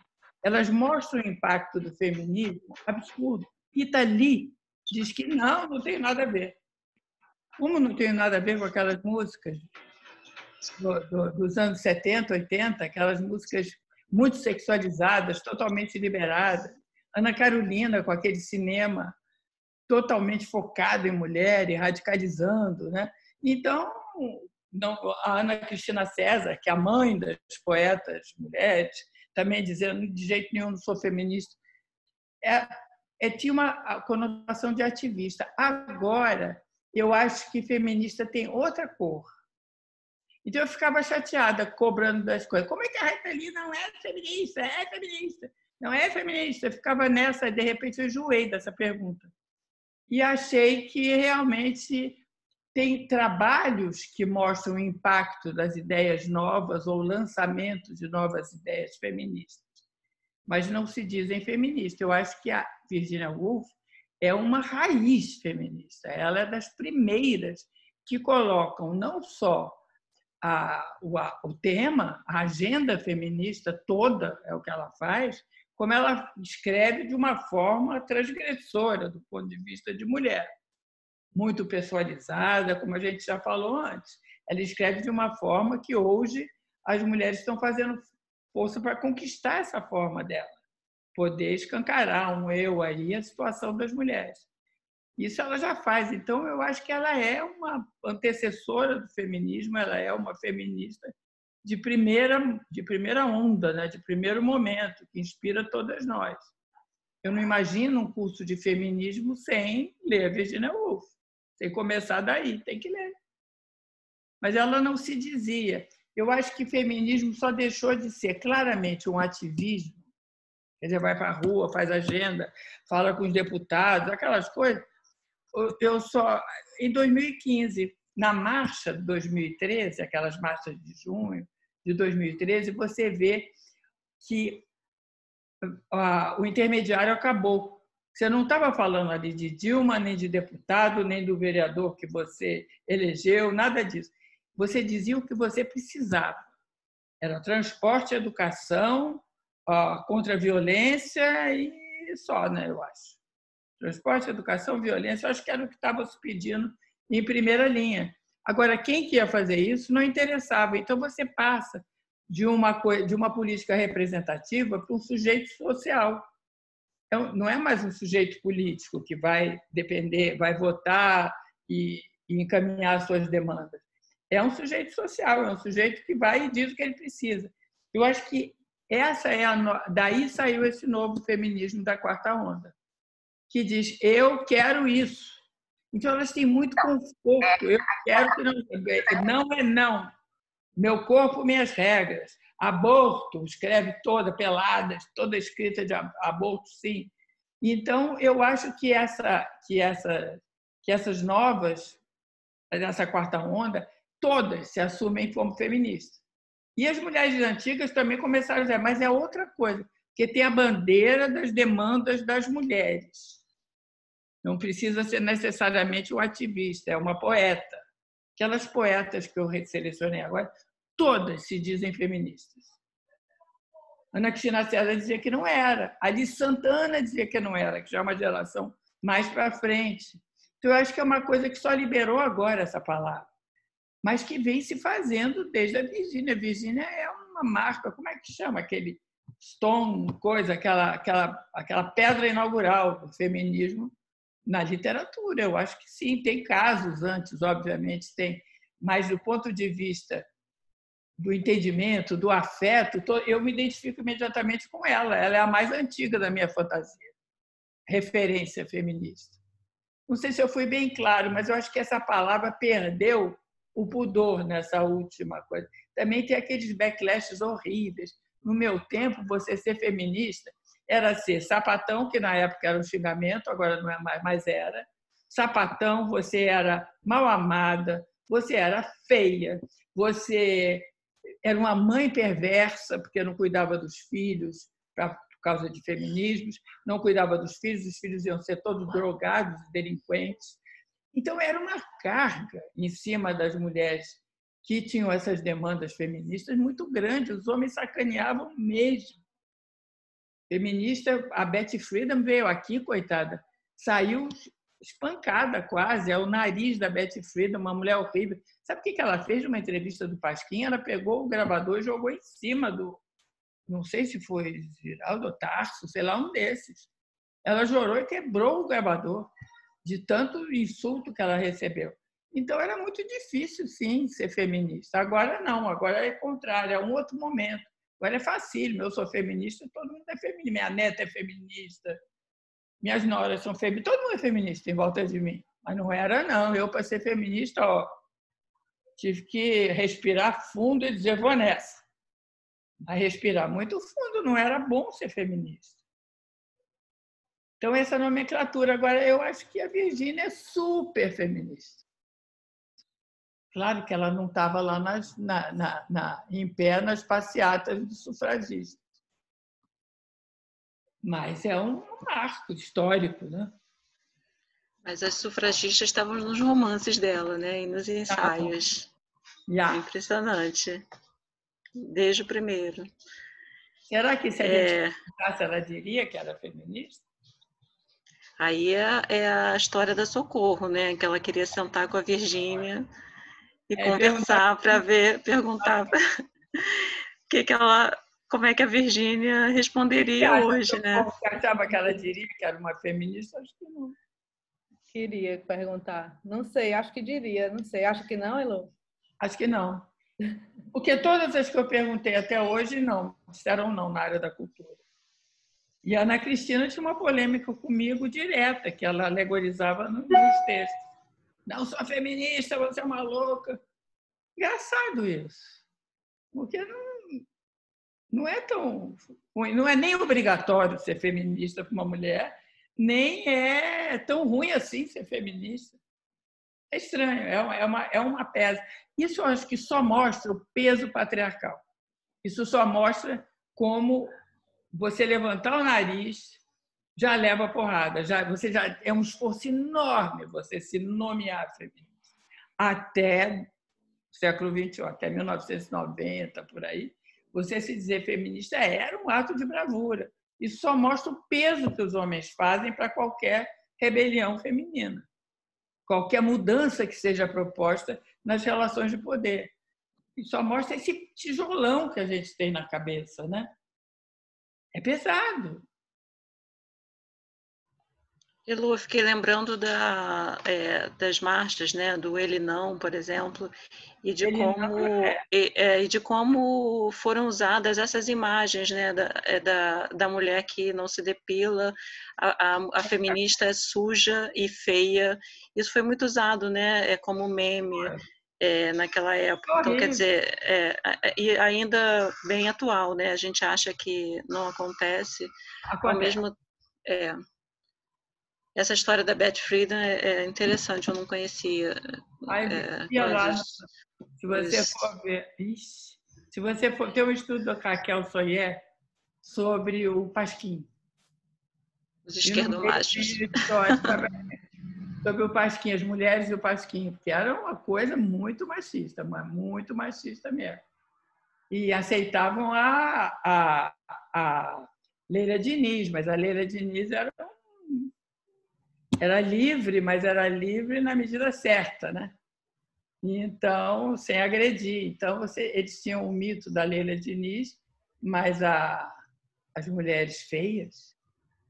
Elas mostram o impacto do feminismo absurdo. Rita Lee diz que não tem nada a ver. Como não tem nada a ver com aquelas músicas dos anos 70, 80, aquelas músicas muito sexualizadas, totalmente liberadas. Ana Carolina, com aquele cinema totalmente focado em mulher e radicalizando, né? Então, a Ana Cristina César, que é a mãe das poetas mulheres, também dizendo: de jeito nenhum não sou feminista, tinha uma conotação de ativista. Agora, eu acho que feminista tem outra cor. Então, eu ficava chateada, cobrando das coisas. Como é que a Rita Lee não é feminista? É feminista. Não é feminista. Eu ficava nessa, de repente, eu enjoei dessa pergunta. E achei que realmente tem trabalhos que mostram o impacto das ideias novas ou lançamento de novas ideias feministas, mas não se dizem feministas. Eu acho que a Virginia Woolf é uma raiz feminista. Ela é das primeiras que colocam não só o tema, a agenda feminista toda, é o que ela faz, como ela escreve de uma forma transgressora do ponto de vista de mulher, muito pessoalizada, como a gente já falou antes. Ela escreve de uma forma que hoje as mulheres estão fazendo força para conquistar essa forma dela, poder escancarar um eu aí a situação das mulheres. Isso ela já faz. Então, eu acho que ela é uma antecessora do feminismo, ela é uma feminista de primeira onda, né? De primeiro momento, que inspira todas nós. Eu não imagino um curso de feminismo sem ler Virginia Woolf, sem começar daí, tem que ler. Mas ela não se dizia. Eu acho que feminismo só deixou de ser claramente um ativismo, quer dizer, vai para a rua, faz agenda, fala com os deputados, aquelas coisas. Em 2015, na marcha de 2013, aquelas marchas de junho de 2013, você vê que o intermediário acabou. Você não estava falando ali de Dilma, nem de deputado, nem do vereador que você elegeu, nada disso. Você dizia o que você precisava. Era transporte, educação, contra a violência e só, né, eu acho. Transporte, educação, violência, eu acho que era o que estava se pedindo em primeira linha. Agora, quem que ia fazer isso não interessava. Então, você passa de uma política representativa para um sujeito social. Então, não é mais um sujeito político que vai depender, vai votar e encaminhar suas demandas. É um sujeito social, é um sujeito que vai e diz o que ele precisa. Eu acho que daí saiu esse novo feminismo da quarta onda, que diz: eu quero isso. Então, elas têm muito conforto. Eu quero que não é não. Meu corpo, minhas regras. Aborto, escreve toda, peladas, toda escrita de aborto, sim. Então, eu acho que essas novas, dessa quarta onda, todas se assumem como feministas. E as mulheres antigas também começaram a dizer: mas é outra coisa, porque tem a bandeira das demandas das mulheres. Não precisa ser necessariamente um ativista, é uma poeta. Aquelas poetas que eu selecionei agora, todas se dizem feministas. Ana Cristina César dizia que não era. Alice Santana dizia que não era, que já é uma geração mais para frente. Então, eu acho que é uma coisa que só liberou agora essa palavra, mas que vem se fazendo desde a Virgínia. Virgínia é uma marca, como é que chama? Aquele stone, coisa, aquela pedra inaugural do feminismo na literatura. Eu acho que sim, tem casos antes, obviamente tem, mas do ponto de vista do entendimento, do afeto, eu me identifico imediatamente com ela. Ela é a mais antiga da minha fantasia, referência feminista. Não sei se eu fui bem claro, mas eu acho que essa palavra perdeu o pudor nessa última coisa. Também tem aqueles backlashes horríveis. No meu tempo, você ser feminista era ser sapatão, que na época era um xingamento, agora não é mais, mas era. Sapatão, você era mal amada, você era feia, você era uma mãe perversa, porque não cuidava dos filhos por causa de feminismos, não cuidava dos filhos, os filhos iam ser todos drogados, delinquentes. Então, era uma carga em cima das mulheres que tinham essas demandas feministas muito grande. Os homens sacaneavam mesmo. Feminista, a Betty Friedan veio aqui, coitada, saiu espancada quase, é o nariz da Betty Friedan, uma mulher horrível. Sabe o que ela fez numa entrevista do Pasquim? Ela pegou o gravador e jogou em cima do, não sei se foi Geraldo Tarso, sei lá, um desses. Ela chorou e quebrou o gravador de tanto insulto que ela recebeu. Então, era muito difícil, sim, ser feminista. Agora não, agora é o contrário, é um outro momento. Agora é facílimo, eu sou feminista, todo mundo é feminista. Minha neta é feminista, minhas noras são feministas, todo mundo é feminista em volta de mim. Mas não era, não. Eu, para ser feminista, tive que respirar fundo e dizer, vou nessa. A respirar muito fundo, não era bom ser feminista. Então, essa nomenclatura. Agora, eu acho que a Virgínia é super feminista. Claro que ela não estava lá em pé nas passeatas de sufragistas. Mas é um marco histórico, né?
Mas as sufragistas estavam nos romances dela, né? E nos ensaios. É impressionante. Desde o primeiro.
Será que se a gente perguntasse, ela diria que era feminista?
Aí é a história da Socorro, né? Que ela queria sentar com a Virgínia e conversar para perguntar como é que a Virgínia responderia hoje, né?
Você achava que ela diria que era uma feminista? Acho que não.
Queria perguntar. Não sei, acho que diria. Não sei. Acha que não, Elô?
Acho que não. Porque todas as que eu perguntei até hoje, não. Disseram não na área da cultura. E a Ana Cristina tinha uma polêmica comigo direta, que ela alegorizava nos textos. Não sou feminista, você é uma louca. Engraçado isso. Porque não é tão ruim. Não é nem obrigatório ser feminista para uma mulher, nem é tão ruim assim ser feminista. É estranho, é uma pesa. Isso eu acho que só mostra o peso patriarcal. Isso só mostra como você levantar o nariz já leva porrada. Você já é um esforço enorme você se nomear feminista. Até o século XXI, até 1990, por aí, você se dizer feminista era um ato de bravura. Isso só mostra o peso que os homens fazem para qualquer rebelião feminina, qualquer mudança que seja proposta nas relações de poder. Isso só mostra esse tijolão que a gente tem na cabeça, né? É pesado.
Elô, eu fiquei lembrando das marchas, né, do Ele Não, por exemplo, e de como foram usadas essas imagens, né, da mulher que não se depila, a feminista é suja e feia. Isso foi muito usado, né, como meme naquela época. Então, quer dizer, e ainda bem atual, né? A gente acha que não acontece. Ao mesmo essa história da Betty Friedan é interessante, eu não conhecia.
Se você for ver, se você for ter um estudo da Raquel Soyer sobre o Pasquim,
os esquerdomachos,
sobre o Pasquim, as mulheres e o Pasquim, porque era uma coisa muito machista, mas muito machista mesmo. E aceitavam a Leila Diniz, mas a Leila Diniz era livre, mas era livre na medida certa, né? Então, sem agredir. Então, eles tinham o mito da Leila Diniz, mas as mulheres feias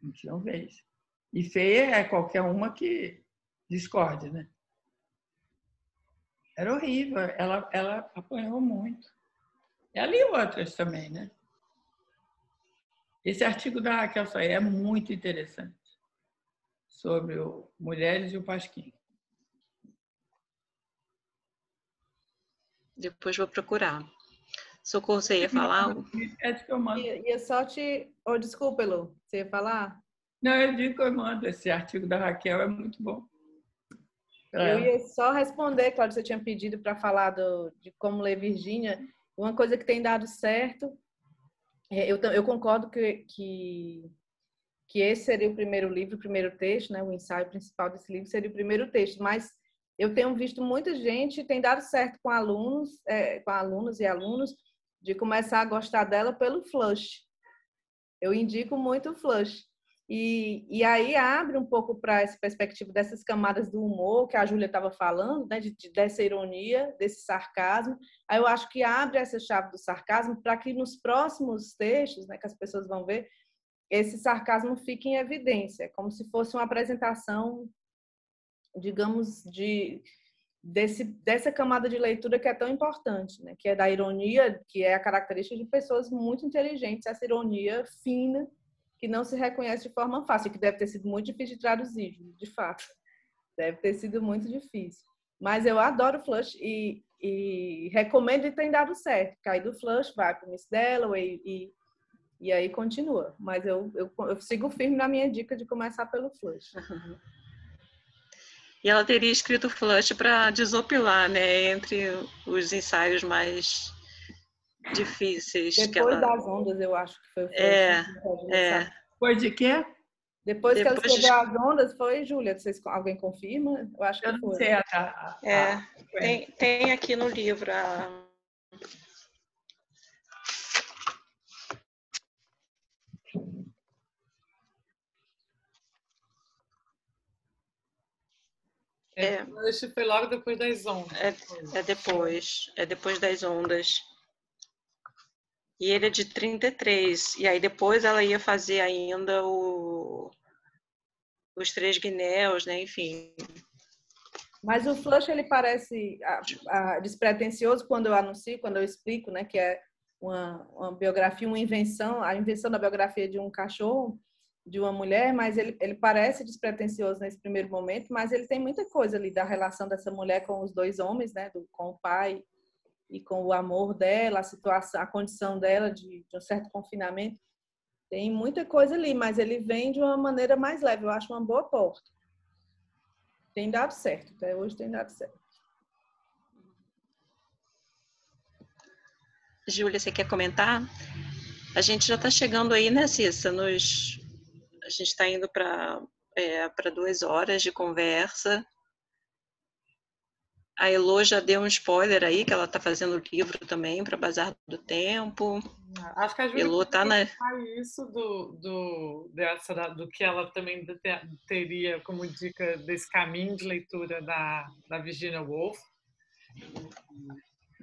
não tinham vez. E feia é qualquer uma que discorde, né? Era horrível. Ela apanhou muito. Ela e outras também, né? Esse artigo da Raquel Soyer é muito interessante sobre o Mulheres e o Pasquim.
Depois vou procurar. Socorro, você ia falar?
É de que eu mando.
Ia só te... Oh, desculpa, Elô. Você ia falar?
Não, eu digo que eu mando. Esse artigo da Raquel é muito bom.
Eu ia só responder, claro, você tinha pedido para falar de como ler Virgínia. Uma coisa que tem dado certo, eu concordo que esse seria o primeiro livro, o primeiro texto, né? O ensaio principal desse livro seria o primeiro texto, mas eu tenho visto muita gente, tem dado certo com alunos e alunos, de começar a gostar dela pelo Flush. Eu indico muito o Flush. E aí abre um pouco para essa perspectiva dessas camadas do humor que a Júlia estava falando, né, dessa ironia, desse sarcasmo. Aí eu acho que abre essa chave do sarcasmo para que nos próximos textos, né, que as pessoas vão ver, esse sarcasmo fique em evidência, como se fosse uma apresentação, digamos, dessa camada de leitura que é tão importante, né, que é da ironia, que é a característica de pessoas muito inteligentes, essa ironia fina, que não se reconhece de forma fácil, que deve ter sido muito difícil de traduzir, de fato. Deve ter sido muito difícil. Mas eu adoro Flush e recomendo e tem dado certo. Cai do Flush, vai para o Miss Dalloway e aí continua. Mas eu sigo firme na minha dica de começar pelo Flush.
E ela teria escrito Flush para desopilar, né, entre os ensaios mais difíceis.
Depois das ondas, eu acho que foi o Flush.
Foi de quê?
Depois que ela escreveu as ondas, foi, Júlia? Alguém confirma? Eu acho que
eu não
foi.
sei.
Tem aqui no livro
Flush foi logo depois das ondas.
É depois das ondas. E ele é de 33. E aí depois ela ia fazer ainda os Três Guinéus, né? Enfim.
Mas o Flush, ele parece despretensioso quando eu anuncio, quando eu explico, né? Que é uma biografia, uma invenção, a invenção da biografia de um cachorro, de uma mulher, mas ele parece despretensioso nesse primeiro momento, mas ele tem muita coisa ali da relação dessa mulher com os dois homens, né? Com o pai e com o amor dela, a situação, a condição dela de um certo confinamento. Tem muita coisa ali, mas ele vem de uma maneira mais leve. Eu acho uma boa porta. Tem dado certo. Até hoje tem dado certo.
Júlia, você quer comentar? A gente já está chegando aí, né, Cissa? A gente está indo para 2 horas de conversa. A Elô já deu um spoiler aí, que ela está fazendo o livro também para Bazar do Tempo.
Acho que a Júlia
Elô tá na...
isso do que ela também teria como dica desse caminho de leitura da Virginia Woolf.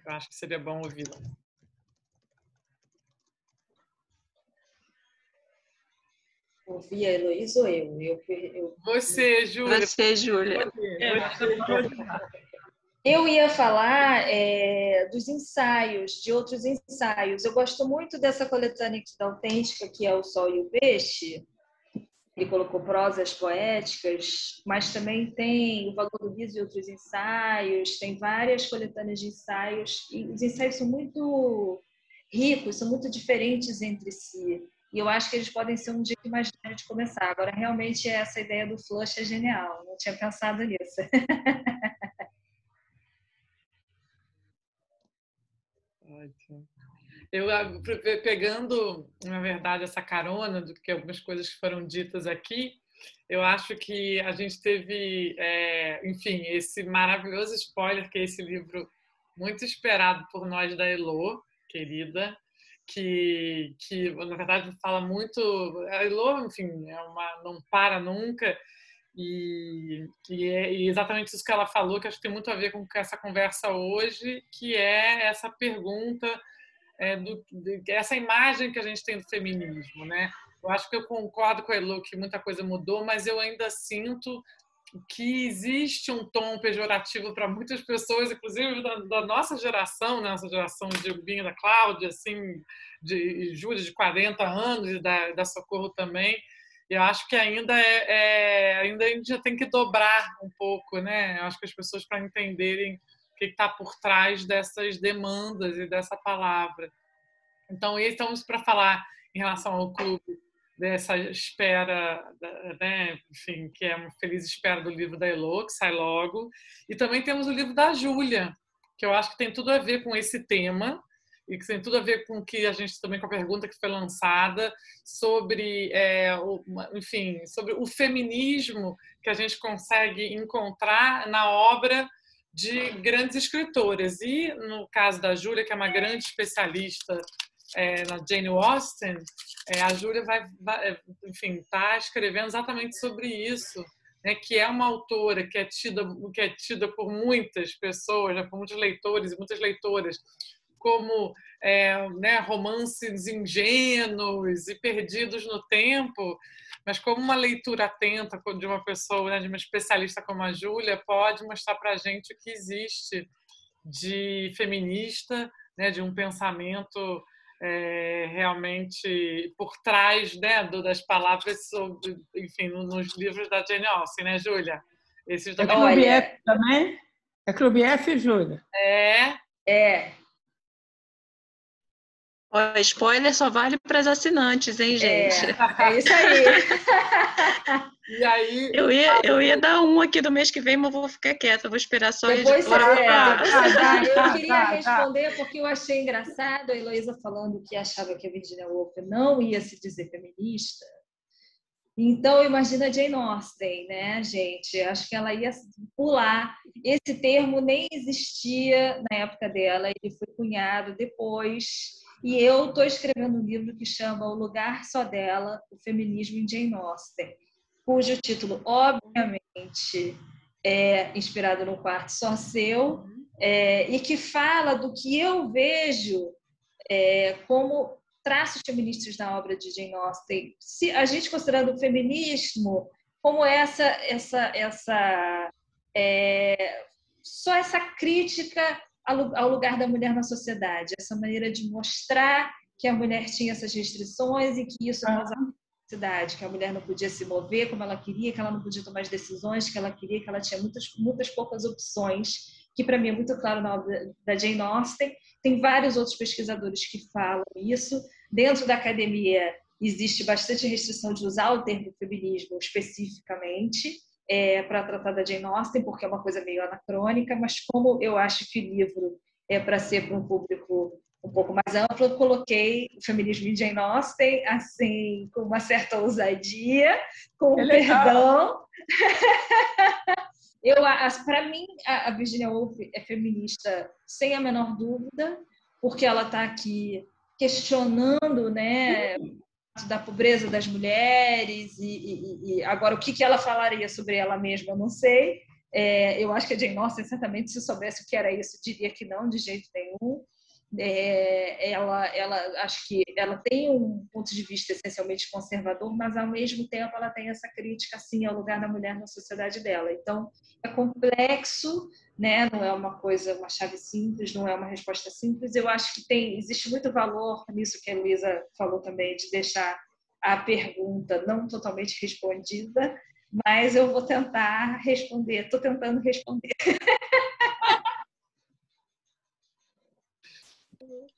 Eu acho que seria bom ouvi-la.
Ouvir a Heloísa ou eu?
Você, Júlia.
Você, Júlia.
Eu ia falar dos ensaios, de outros ensaios. Eu gosto muito dessa coletânea da Autêntica, que é O Sol e o Peixe. Ele colocou prosas poéticas, mas também tem O Valor do Riso e outros ensaios, tem várias coletâneas de ensaios, e os ensaios são muito ricos, são muito diferentes entre si. E eu acho que eles podem ser um jeito imaginário de começar. Agora, realmente, essa ideia do Flush é genial. Não tinha pensado nisso.
Ótimo. Eu, pegando, na verdade, essa carona do que algumas coisas que foram ditas aqui, eu acho que a gente teve, enfim, esse maravilhoso spoiler, que é esse livro muito esperado por nós da Elô, querida, que na verdade fala muito... A Elô, enfim, não para nunca, e é exatamente isso que ela falou, que acho que tem muito a ver com essa conversa hoje, que é essa pergunta, essa imagem que a gente tem do feminismo, né? Eu acho que eu concordo com a Elô que muita coisa mudou, mas eu ainda sinto que existe um tom pejorativo para muitas pessoas, inclusive da nossa geração, né? Nossa geração de Binha, da Cláudia, assim, de Júlia, de 40 anos, e da Socorro também, Eu acho que ainda ainda a gente já tem que dobrar um pouco, né? Eu acho que as pessoas, para entenderem o que está por trás dessas demandas e dessa palavra. Então, estamos para falar em relação ao clube, dessa espera, né? Enfim, que é uma feliz espera do livro da Elo, que sai logo. E também temos o livro da Júlia, que eu acho que tem tudo a ver com esse tema, e que tem tudo a ver com que a gente também, com a pergunta que foi lançada sobre, enfim, sobre o feminismo que a gente consegue encontrar na obra de grandes escritoras. E no caso da Júlia, que é uma grande especialista na Jane Austen, a Júlia enfim, está escrevendo exatamente sobre isso, né, que é uma autora que é tida por muitas pessoas, né, por muitos leitores e muitas leitoras, como né, romances ingênuos e perdidos no tempo, mas como uma leitura atenta de uma pessoa, né, de uma especialista como a Júlia, pode mostrar para a gente o que existe de feminista, né, de um pensamento realmente por trás, né, das palavras sobre, enfim, nos livros da Jane Austen, né, Júlia?
É Clube F também? É Clube F, Júlia?
É.
Spoiler só vale para as assinantes, hein, gente?
É isso aí.
E aí
eu ia dar um aqui do mês que vem, mas vou ficar quieta, vou esperar só
depois
a editora.
Eu queria responder porque eu achei engraçado a Heloísa falando que achava que a Virginia Woolf não ia se dizer feminista. Então, imagina a Jane Austen, né, gente? Acho que ela ia pular. Esse termo nem existia na época dela, ele foi cunhado depois. E eu estou escrevendo um livro que chama O Lugar Só Dela, o Feminismo em Jane Austen, cujo título, obviamente, é inspirado no Quarto Só Seu, e que fala do que eu vejo como traços feministas na obra de Jane Austen. Se a gente considerando o feminismo como só essa crítica ao lugar da mulher na sociedade, essa maneira de mostrar que a mulher tinha essas restrições e que isso causava necessidade, que a mulher não podia se mover como ela queria, que ela não podia tomar as decisões que ela queria, que ela tinha muitas poucas opções, que para mim é muito claro na obra da Jane Austen. Tem vários outros pesquisadores que falam isso. Dentro da academia existe bastante restrição de usar o termo feminismo especificamente para tratar da Jane Austen, porque é uma coisa meio anacrônica, mas como eu acho que o livro é para ser para um público um pouco mais amplo, eu coloquei o feminismo em Jane Austen, assim, com uma certa ousadia, com perdão. Para mim, a Virginia Woolf é feminista sem a menor dúvida, porque ela está aqui questionando, né, da pobreza das mulheres e agora o que ela falaria sobre ela mesma, eu não sei. Eu acho que a Jane Austen, certamente, se soubesse o que era isso, diria que não, de jeito nenhum. Acho que ela tem um ponto de vista essencialmente conservador, mas ao mesmo tempo ela tem essa crítica assim ao lugar da mulher na sociedade dela. Então é complexo, né? Não é uma chave simples, não é uma resposta simples. Eu acho que existe muito valor nisso que a Luísa falou também, de deixar a pergunta não totalmente respondida, mas eu vou tentar responder. Estou tentando responder.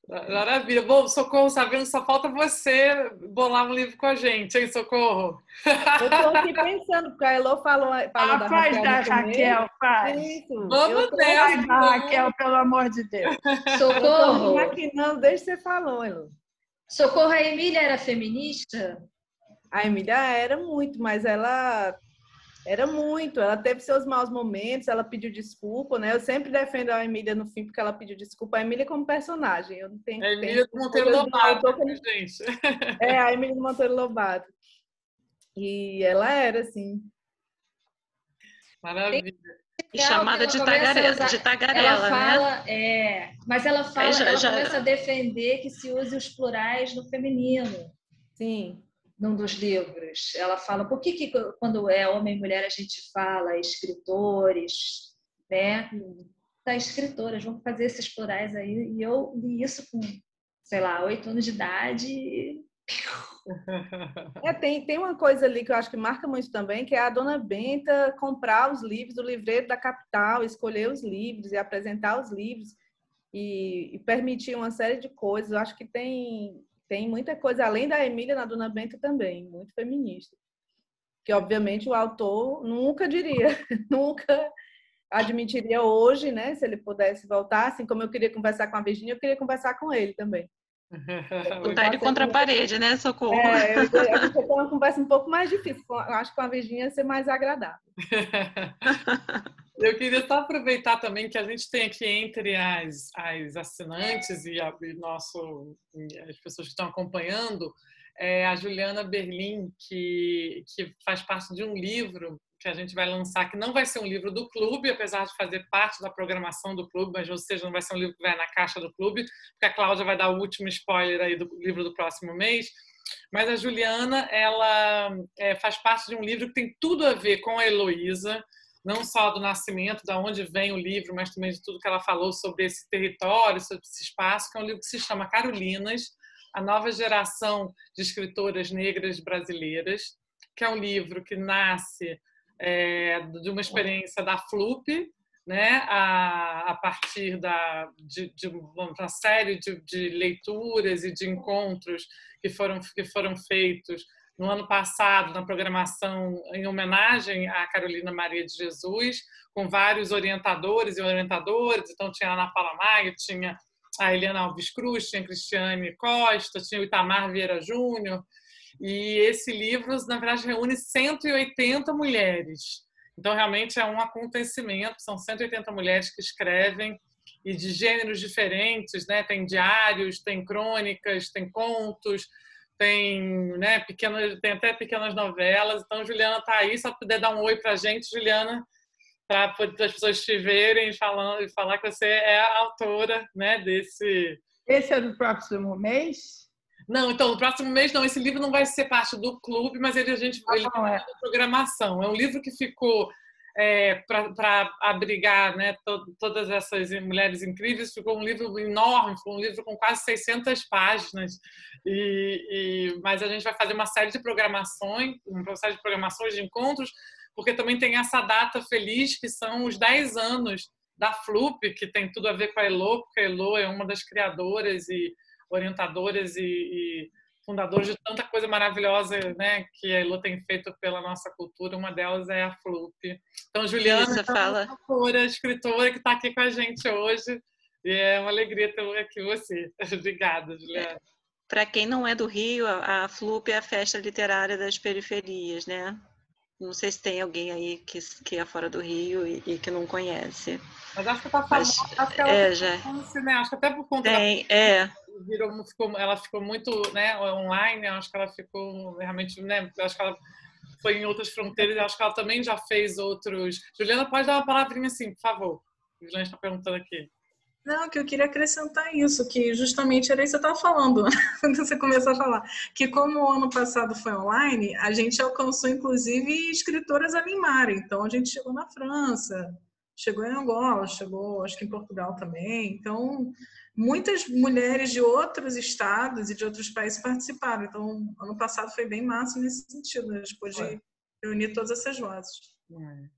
Maravilha. Bom, Socorro, sabendo, só falta você bolar um livro com a gente, hein, Socorro?
Eu estou aqui pensando, porque a Elo falou da
faz
Raquel.
Da Raquel, faz.
Isso.
Vamos
Faz da Raquel, pelo amor de Deus.
Socorro!
Maquinando, desde que você falou, Elo.
Socorro, a Emília era feminista?
A Emília era muito, mas ela teve seus maus momentos, ela pediu desculpa, né? Eu sempre defendo a Emília no fim, porque ela pediu desculpa. A Emília como personagem, eu não tenho...
A Emília do Monteiro Lobato, gente.
A Emília do Monteiro Lobato. E ela era, assim...
Maravilha.
E chamada de tagarela,
ela fala,
né?
Mas ela fala, ela começa a defender que se use os plurais no feminino.
Sim.
Num dos livros. Ela fala, por que quando é homem e mulher a gente fala escritores, né? Tá, escritoras, vamos fazer esses plurais aí. E eu li isso com, sei lá, 8 anos de idade e
Tem uma coisa ali que eu acho que marca muito também, que é a dona Benta comprar os livros do livreiro da capital, escolher os livros e apresentar os livros e permitir uma série de coisas. Eu acho que tem muita coisa, além da Emília, na dona Benta também, muito feminista. Que, obviamente, o autor nunca diria, nunca admitiria hoje, né? Se ele pudesse voltar, assim como eu queria conversar com a Virgínia, eu queria conversar com ele também.
Botar ele contra a parede, né, Socorro?
A gente tem uma conversa um pouco mais difícil. Eu acho que com a Virgínia ia ser mais agradável.
Eu queria só aproveitar também que a gente tem aqui entre as assinantes e as pessoas que estão acompanhando, a Juliana Berlim, que faz parte de um livro que a gente vai lançar, que não vai ser um livro do clube, apesar de fazer parte da programação do clube, mas, ou seja, não vai ser um livro que vai na caixa do clube, porque a Cláudia vai dar o último spoiler aí do livro do próximo mês. Mas a Juliana, ela faz parte de um livro que tem tudo a ver com a Heloísa, não só do nascimento, de onde vem o livro, mas também de tudo que ela falou sobre esse território, sobre esse espaço, que é um livro que se chama Carolinas, a nova geração de escritoras negras brasileiras, que é um livro que nasce de uma experiência da FLUP, né, a partir de uma série de leituras e de encontros que foram feitos no ano passado na programação em homenagem à Carolina Maria de Jesus, com vários orientadores e orientadoras. Então tinha a Ana Paula Maia, tinha a Eliana Alves Cruz, tinha a Cristiane Costa, tinha o Itamar Vieira Júnior. E esse livro, na verdade, reúne 180 mulheres. Então, realmente é um acontecimento. São 180 mulheres que escrevem e de gêneros diferentes, né? Tem diários, tem crônicas, tem contos, tem, né, tem até pequenas novelas. Então, Juliana está aí. Só puder dar um oi para a gente, Juliana, para as pessoas te verem e falar que você é a autora, né, desse...
Esse é do próximo mês?
Não, então, no próximo mês não. Esse livro não vai ser parte do clube, mas ele vai na programação. É um livro que ficou para abrigar, né, todas essas mulheres incríveis. Ficou um livro enorme, ficou um livro com quase 600 páginas. Mas a gente vai fazer uma série de programações, de encontros, porque também tem essa data feliz, que são os 10 anos da FLUP, que tem tudo a ver com a Elo, porque a Elo é uma das criadoras e orientadoras e fundadoras de tanta coisa maravilhosa, né, que a Elo tem feito pela nossa cultura. Uma delas é a FLUP. Então, Juliana é uma autora, escritora que está aqui com a gente hoje. E é uma alegria ter aqui você. Obrigada, Juliana.
Para quem não é do Rio, a FLUP é a Festa Literária das Periferias, né? Não sei se tem alguém aí que é fora do Rio e que não conhece.
Mas acho que está famosa. Acho que ela
já.
Né? Acho que até por conta ela ficou muito, né, online. Acho que ela ficou realmente, né, acho que ela foi em outras fronteiras. Acho que ela também já fez outros. Juliana, pode dar uma palavrinha assim, por favor. A Juliana está perguntando aqui.
Não, que eu queria acrescentar isso, que justamente era isso que eu estava falando, quando você começou a falar, que como o ano passado foi online, a gente alcançou, inclusive, escritoras a animarem. Então, a gente chegou na França, chegou em Angola, chegou, acho que em Portugal também. Então, muitas mulheres de outros estados e de outros países participaram. Então, ano passado foi bem massa nesse sentido, a gente pôde reunir todas essas vozes.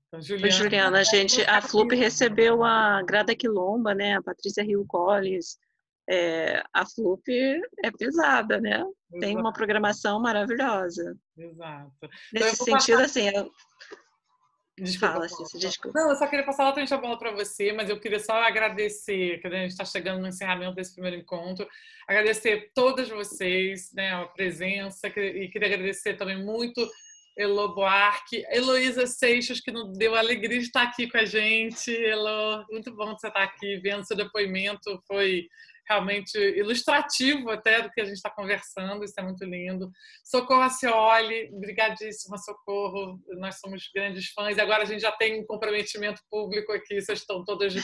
Então, Juliana, a FLUP recebeu a Grada Quilomba, né? A Patrícia Hill Collins. A FLUP é pesada, né? Exato. Tem uma programação maravilhosa.
Exato.
Nesse sentido, assim...
Desculpa. Desculpa. Não, eu só queria passar a bola para você, mas eu queria só agradecer, que a gente está chegando no encerramento desse primeiro encontro, agradecer todas vocês, né, a presença, e queria agradecer também muito Elo Buarque, Heloísa Seixas, que nos deu a alegria de estar aqui com a gente. Elo, muito bom você estar aqui, vendo seu depoimento, foi realmente ilustrativo até do que a gente está conversando, isso é muito lindo. Socorro Acioli, brigadíssima, Socorro, nós somos grandes fãs, e agora a gente já tem um comprometimento público aqui, vocês estão todas...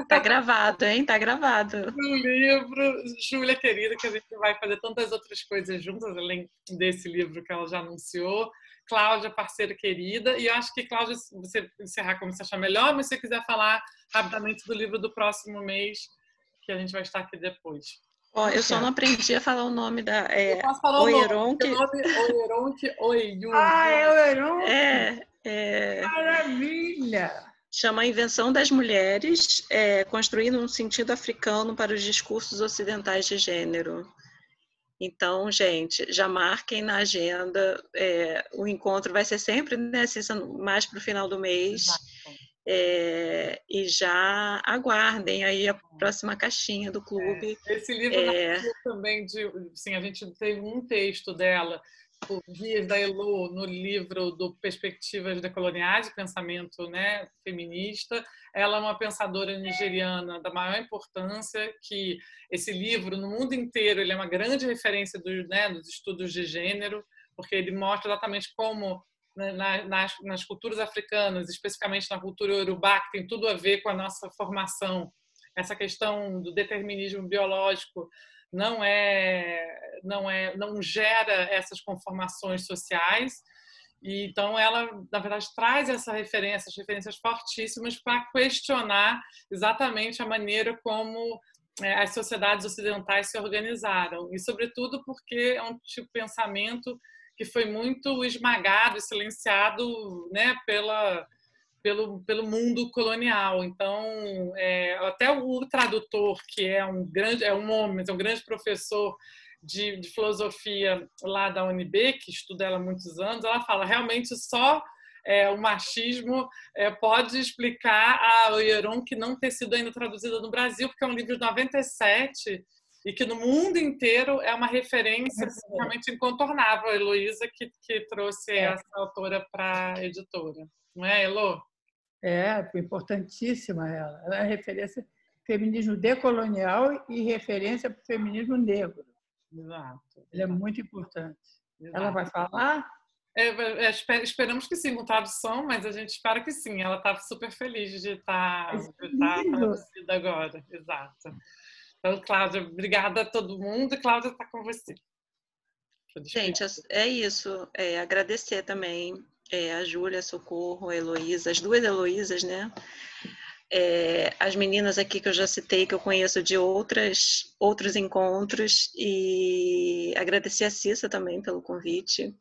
Tá gravado, hein? Tá gravado.
Um livro, Júlia querida, que a gente vai fazer tantas outras coisas juntas, além desse livro que ela já anunciou. Cláudia, parceira querida, e eu acho que, Cláudia, você encerrar como você achar melhor, mas se você quiser falar rapidamente do livro do próximo mês, que a gente vai estar aqui depois.
Ó, eu só não aprendi a falar o nome da...
Eu posso falar
Oyeronke.
o nome Oyeronke Oyeyun.
É o Oyeronke?
Maravilha! Chama A Invenção das Mulheres, construindo um sentido africano para os discursos ocidentais de gênero. Então, gente, já marquem na agenda, o encontro vai ser sempre, né, mais para o final do mês, e já aguardem aí a próxima caixinha do clube.
Esse livro nasceu também assim, a gente teve um texto dela, por via da Elo, no livro do Perspectivas Decoloniais, de pensamento, né, feminista. Ela é uma pensadora nigeriana da maior importância, que esse livro, no mundo inteiro, ele é uma grande referência dos estudos de gênero, porque ele mostra exatamente como, né, nas culturas africanas, especificamente na cultura iorubá, que tem tudo a ver com a nossa formação, essa questão do determinismo biológico não gera essas conformações sociais. E então ela, na verdade, traz essas referências fortíssimas para questionar exatamente a maneira como as sociedades ocidentais se organizaram, e sobretudo porque é um tipo de pensamento que foi muito esmagado e silenciado, né, pelo mundo colonial. Então, até o tradutor, que é um grande professor de filosofia lá da UNB, que estuda ela há muitos anos, ela fala, realmente só o machismo pode explicar a Oyeronke não ter sido ainda traduzida no Brasil, porque é um livro de 97 e que no mundo inteiro é uma referência realmente incontornável. A Heloísa que trouxe essa autora para a editora. Não é, Elo?
Importantíssima ela. Ela é referência ao feminismo decolonial e referência para o feminismo negro.
Exato.
Ela é muito importante.
Exato.
Ela vai falar?
Esperamos que sim, com tradução, mas a gente espera que sim. Ela está super feliz de estar traduzida agora. Exato. Então, Cláudia, obrigada a todo mundo. Cláudia está com você.
Gente, é isso. Agradecer também a Júlia, a Socorro, a Heloísa, as duas Heloísas, né? As meninas aqui que eu já citei, que eu conheço de outros encontros, e agradecer a Cissa também pelo convite.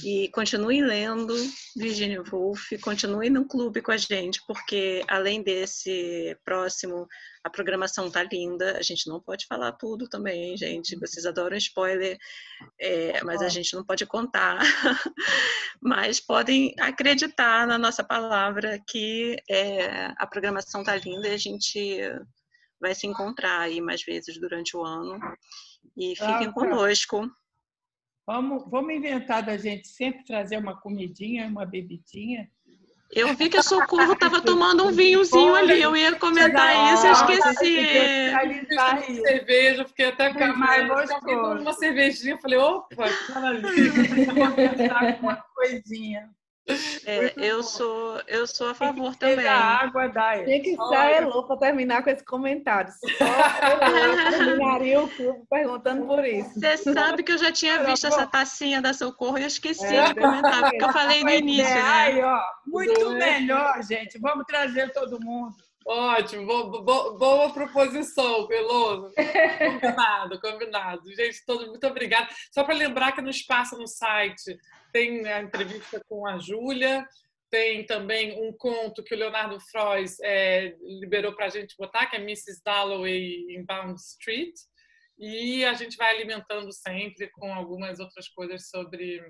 E continuem lendo Virginia Woolf, continuem no clube com a gente, porque além desse próximo, a programação tá linda. A gente não pode falar tudo também, gente. Vocês adoram spoiler, mas a gente não pode contar. Mas podem acreditar na nossa palavra que a programação tá linda e a gente vai se encontrar aí mais vezes durante o ano. E fiquem conosco.
Vamos inventar da gente sempre trazer uma comidinha, uma bebidinha.
Eu vi que a Socorro estava tomando um vinhozinho ali. Eu ia comentar isso, eu esqueci.
Cerveja, fiquei até com
mais gostoso.
Uma cervejinha, falei, opa, que maravilha.
Uma coisinha.
Eu sou a favor também.
Água, Dai.
Tem que ser a Elo para terminar com esse comentário. Só eu terminaria o clube perguntando por isso.
Você sabe que eu já tinha visto essa tacinha da Socorro e eu esqueci de comentar, porque eu falei no início, né?
Aí, ó, muito melhor, gente. Vamos trazer todo mundo.
Ótimo, boa proposição, Veloso. Combinado. Gente, muito obrigada. Só para lembrar que no espaço no site tem a entrevista com a Júlia, tem também um conto que o Leonardo Frois liberou para a gente botar, que é Mrs. Dalloway in Bond Street, e a gente vai alimentando sempre com algumas outras coisas sobre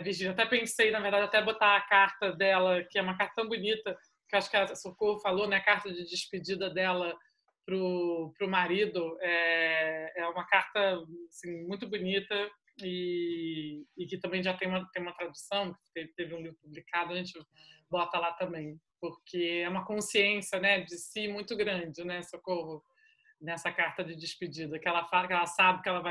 Virginia. Até pensei, na verdade, até botar a carta dela, que é uma carta tão bonita, que acho que a Socorro falou, né? A carta de despedida dela pro marido é uma carta assim, muito bonita e que também já tem uma tradução, teve um livro publicado, a gente bota lá também, porque é uma consciência, né, de si muito grande, né, Socorro, nessa carta de despedida, que ela fala, que ela sabe que ela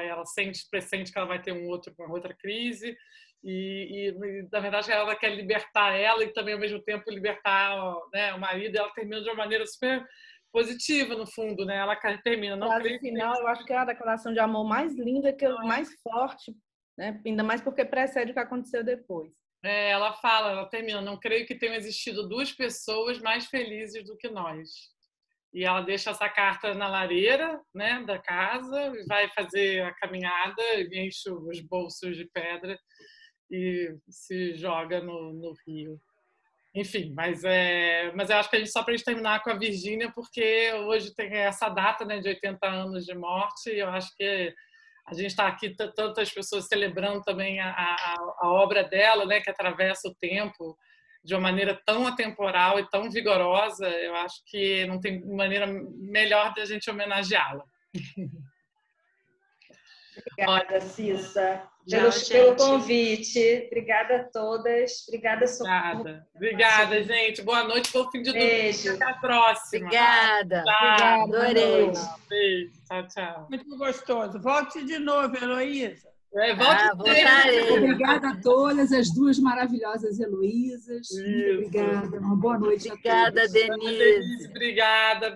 pressente que ela vai ter uma outra crise. E na verdade ela quer libertar ela e também ao mesmo tempo libertar, né, o marido. Ela termina de uma maneira super positiva no fundo, né? Ela termina não
no final eu acho que é a declaração de amor mais linda, mais forte, né? Ainda mais porque precede o que aconteceu depois.
Ela termina, não creio que tenham existido duas pessoas mais felizes do que nós. E ela deixa essa carta na lareira, né, da casa, vai fazer a caminhada, enche os bolsos de pedra e se joga no rio. Enfim, mas eu acho que só para a gente terminar com a Virgínia, porque hoje tem essa data, né, de 80 anos de morte, e eu acho que a gente está aqui, tantas pessoas celebrando também a obra dela, né, que atravessa o tempo de uma maneira tão atemporal e tão vigorosa. Eu acho que não tem maneira melhor de a gente homenageá-la.
Obrigada, Cissa, pelo convite. Obrigada a todas. Obrigada, Socorro.
Obrigada, gente. Boa noite, bom fim de domingo. Até a próxima.
Obrigada.
Tchau.
Adorei.
Beijo. Tchau, tchau.
Muito gostoso. Volte de novo, Heloísa.
Voltarei.
Obrigada a todas, as duas maravilhosas Heloísas. Obrigada. Uma boa noite
obrigada,
a todos.
Denise.
Obrigada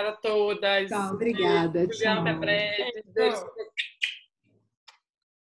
a todas.
Tchau, obrigada.
Até breve.
Beijo.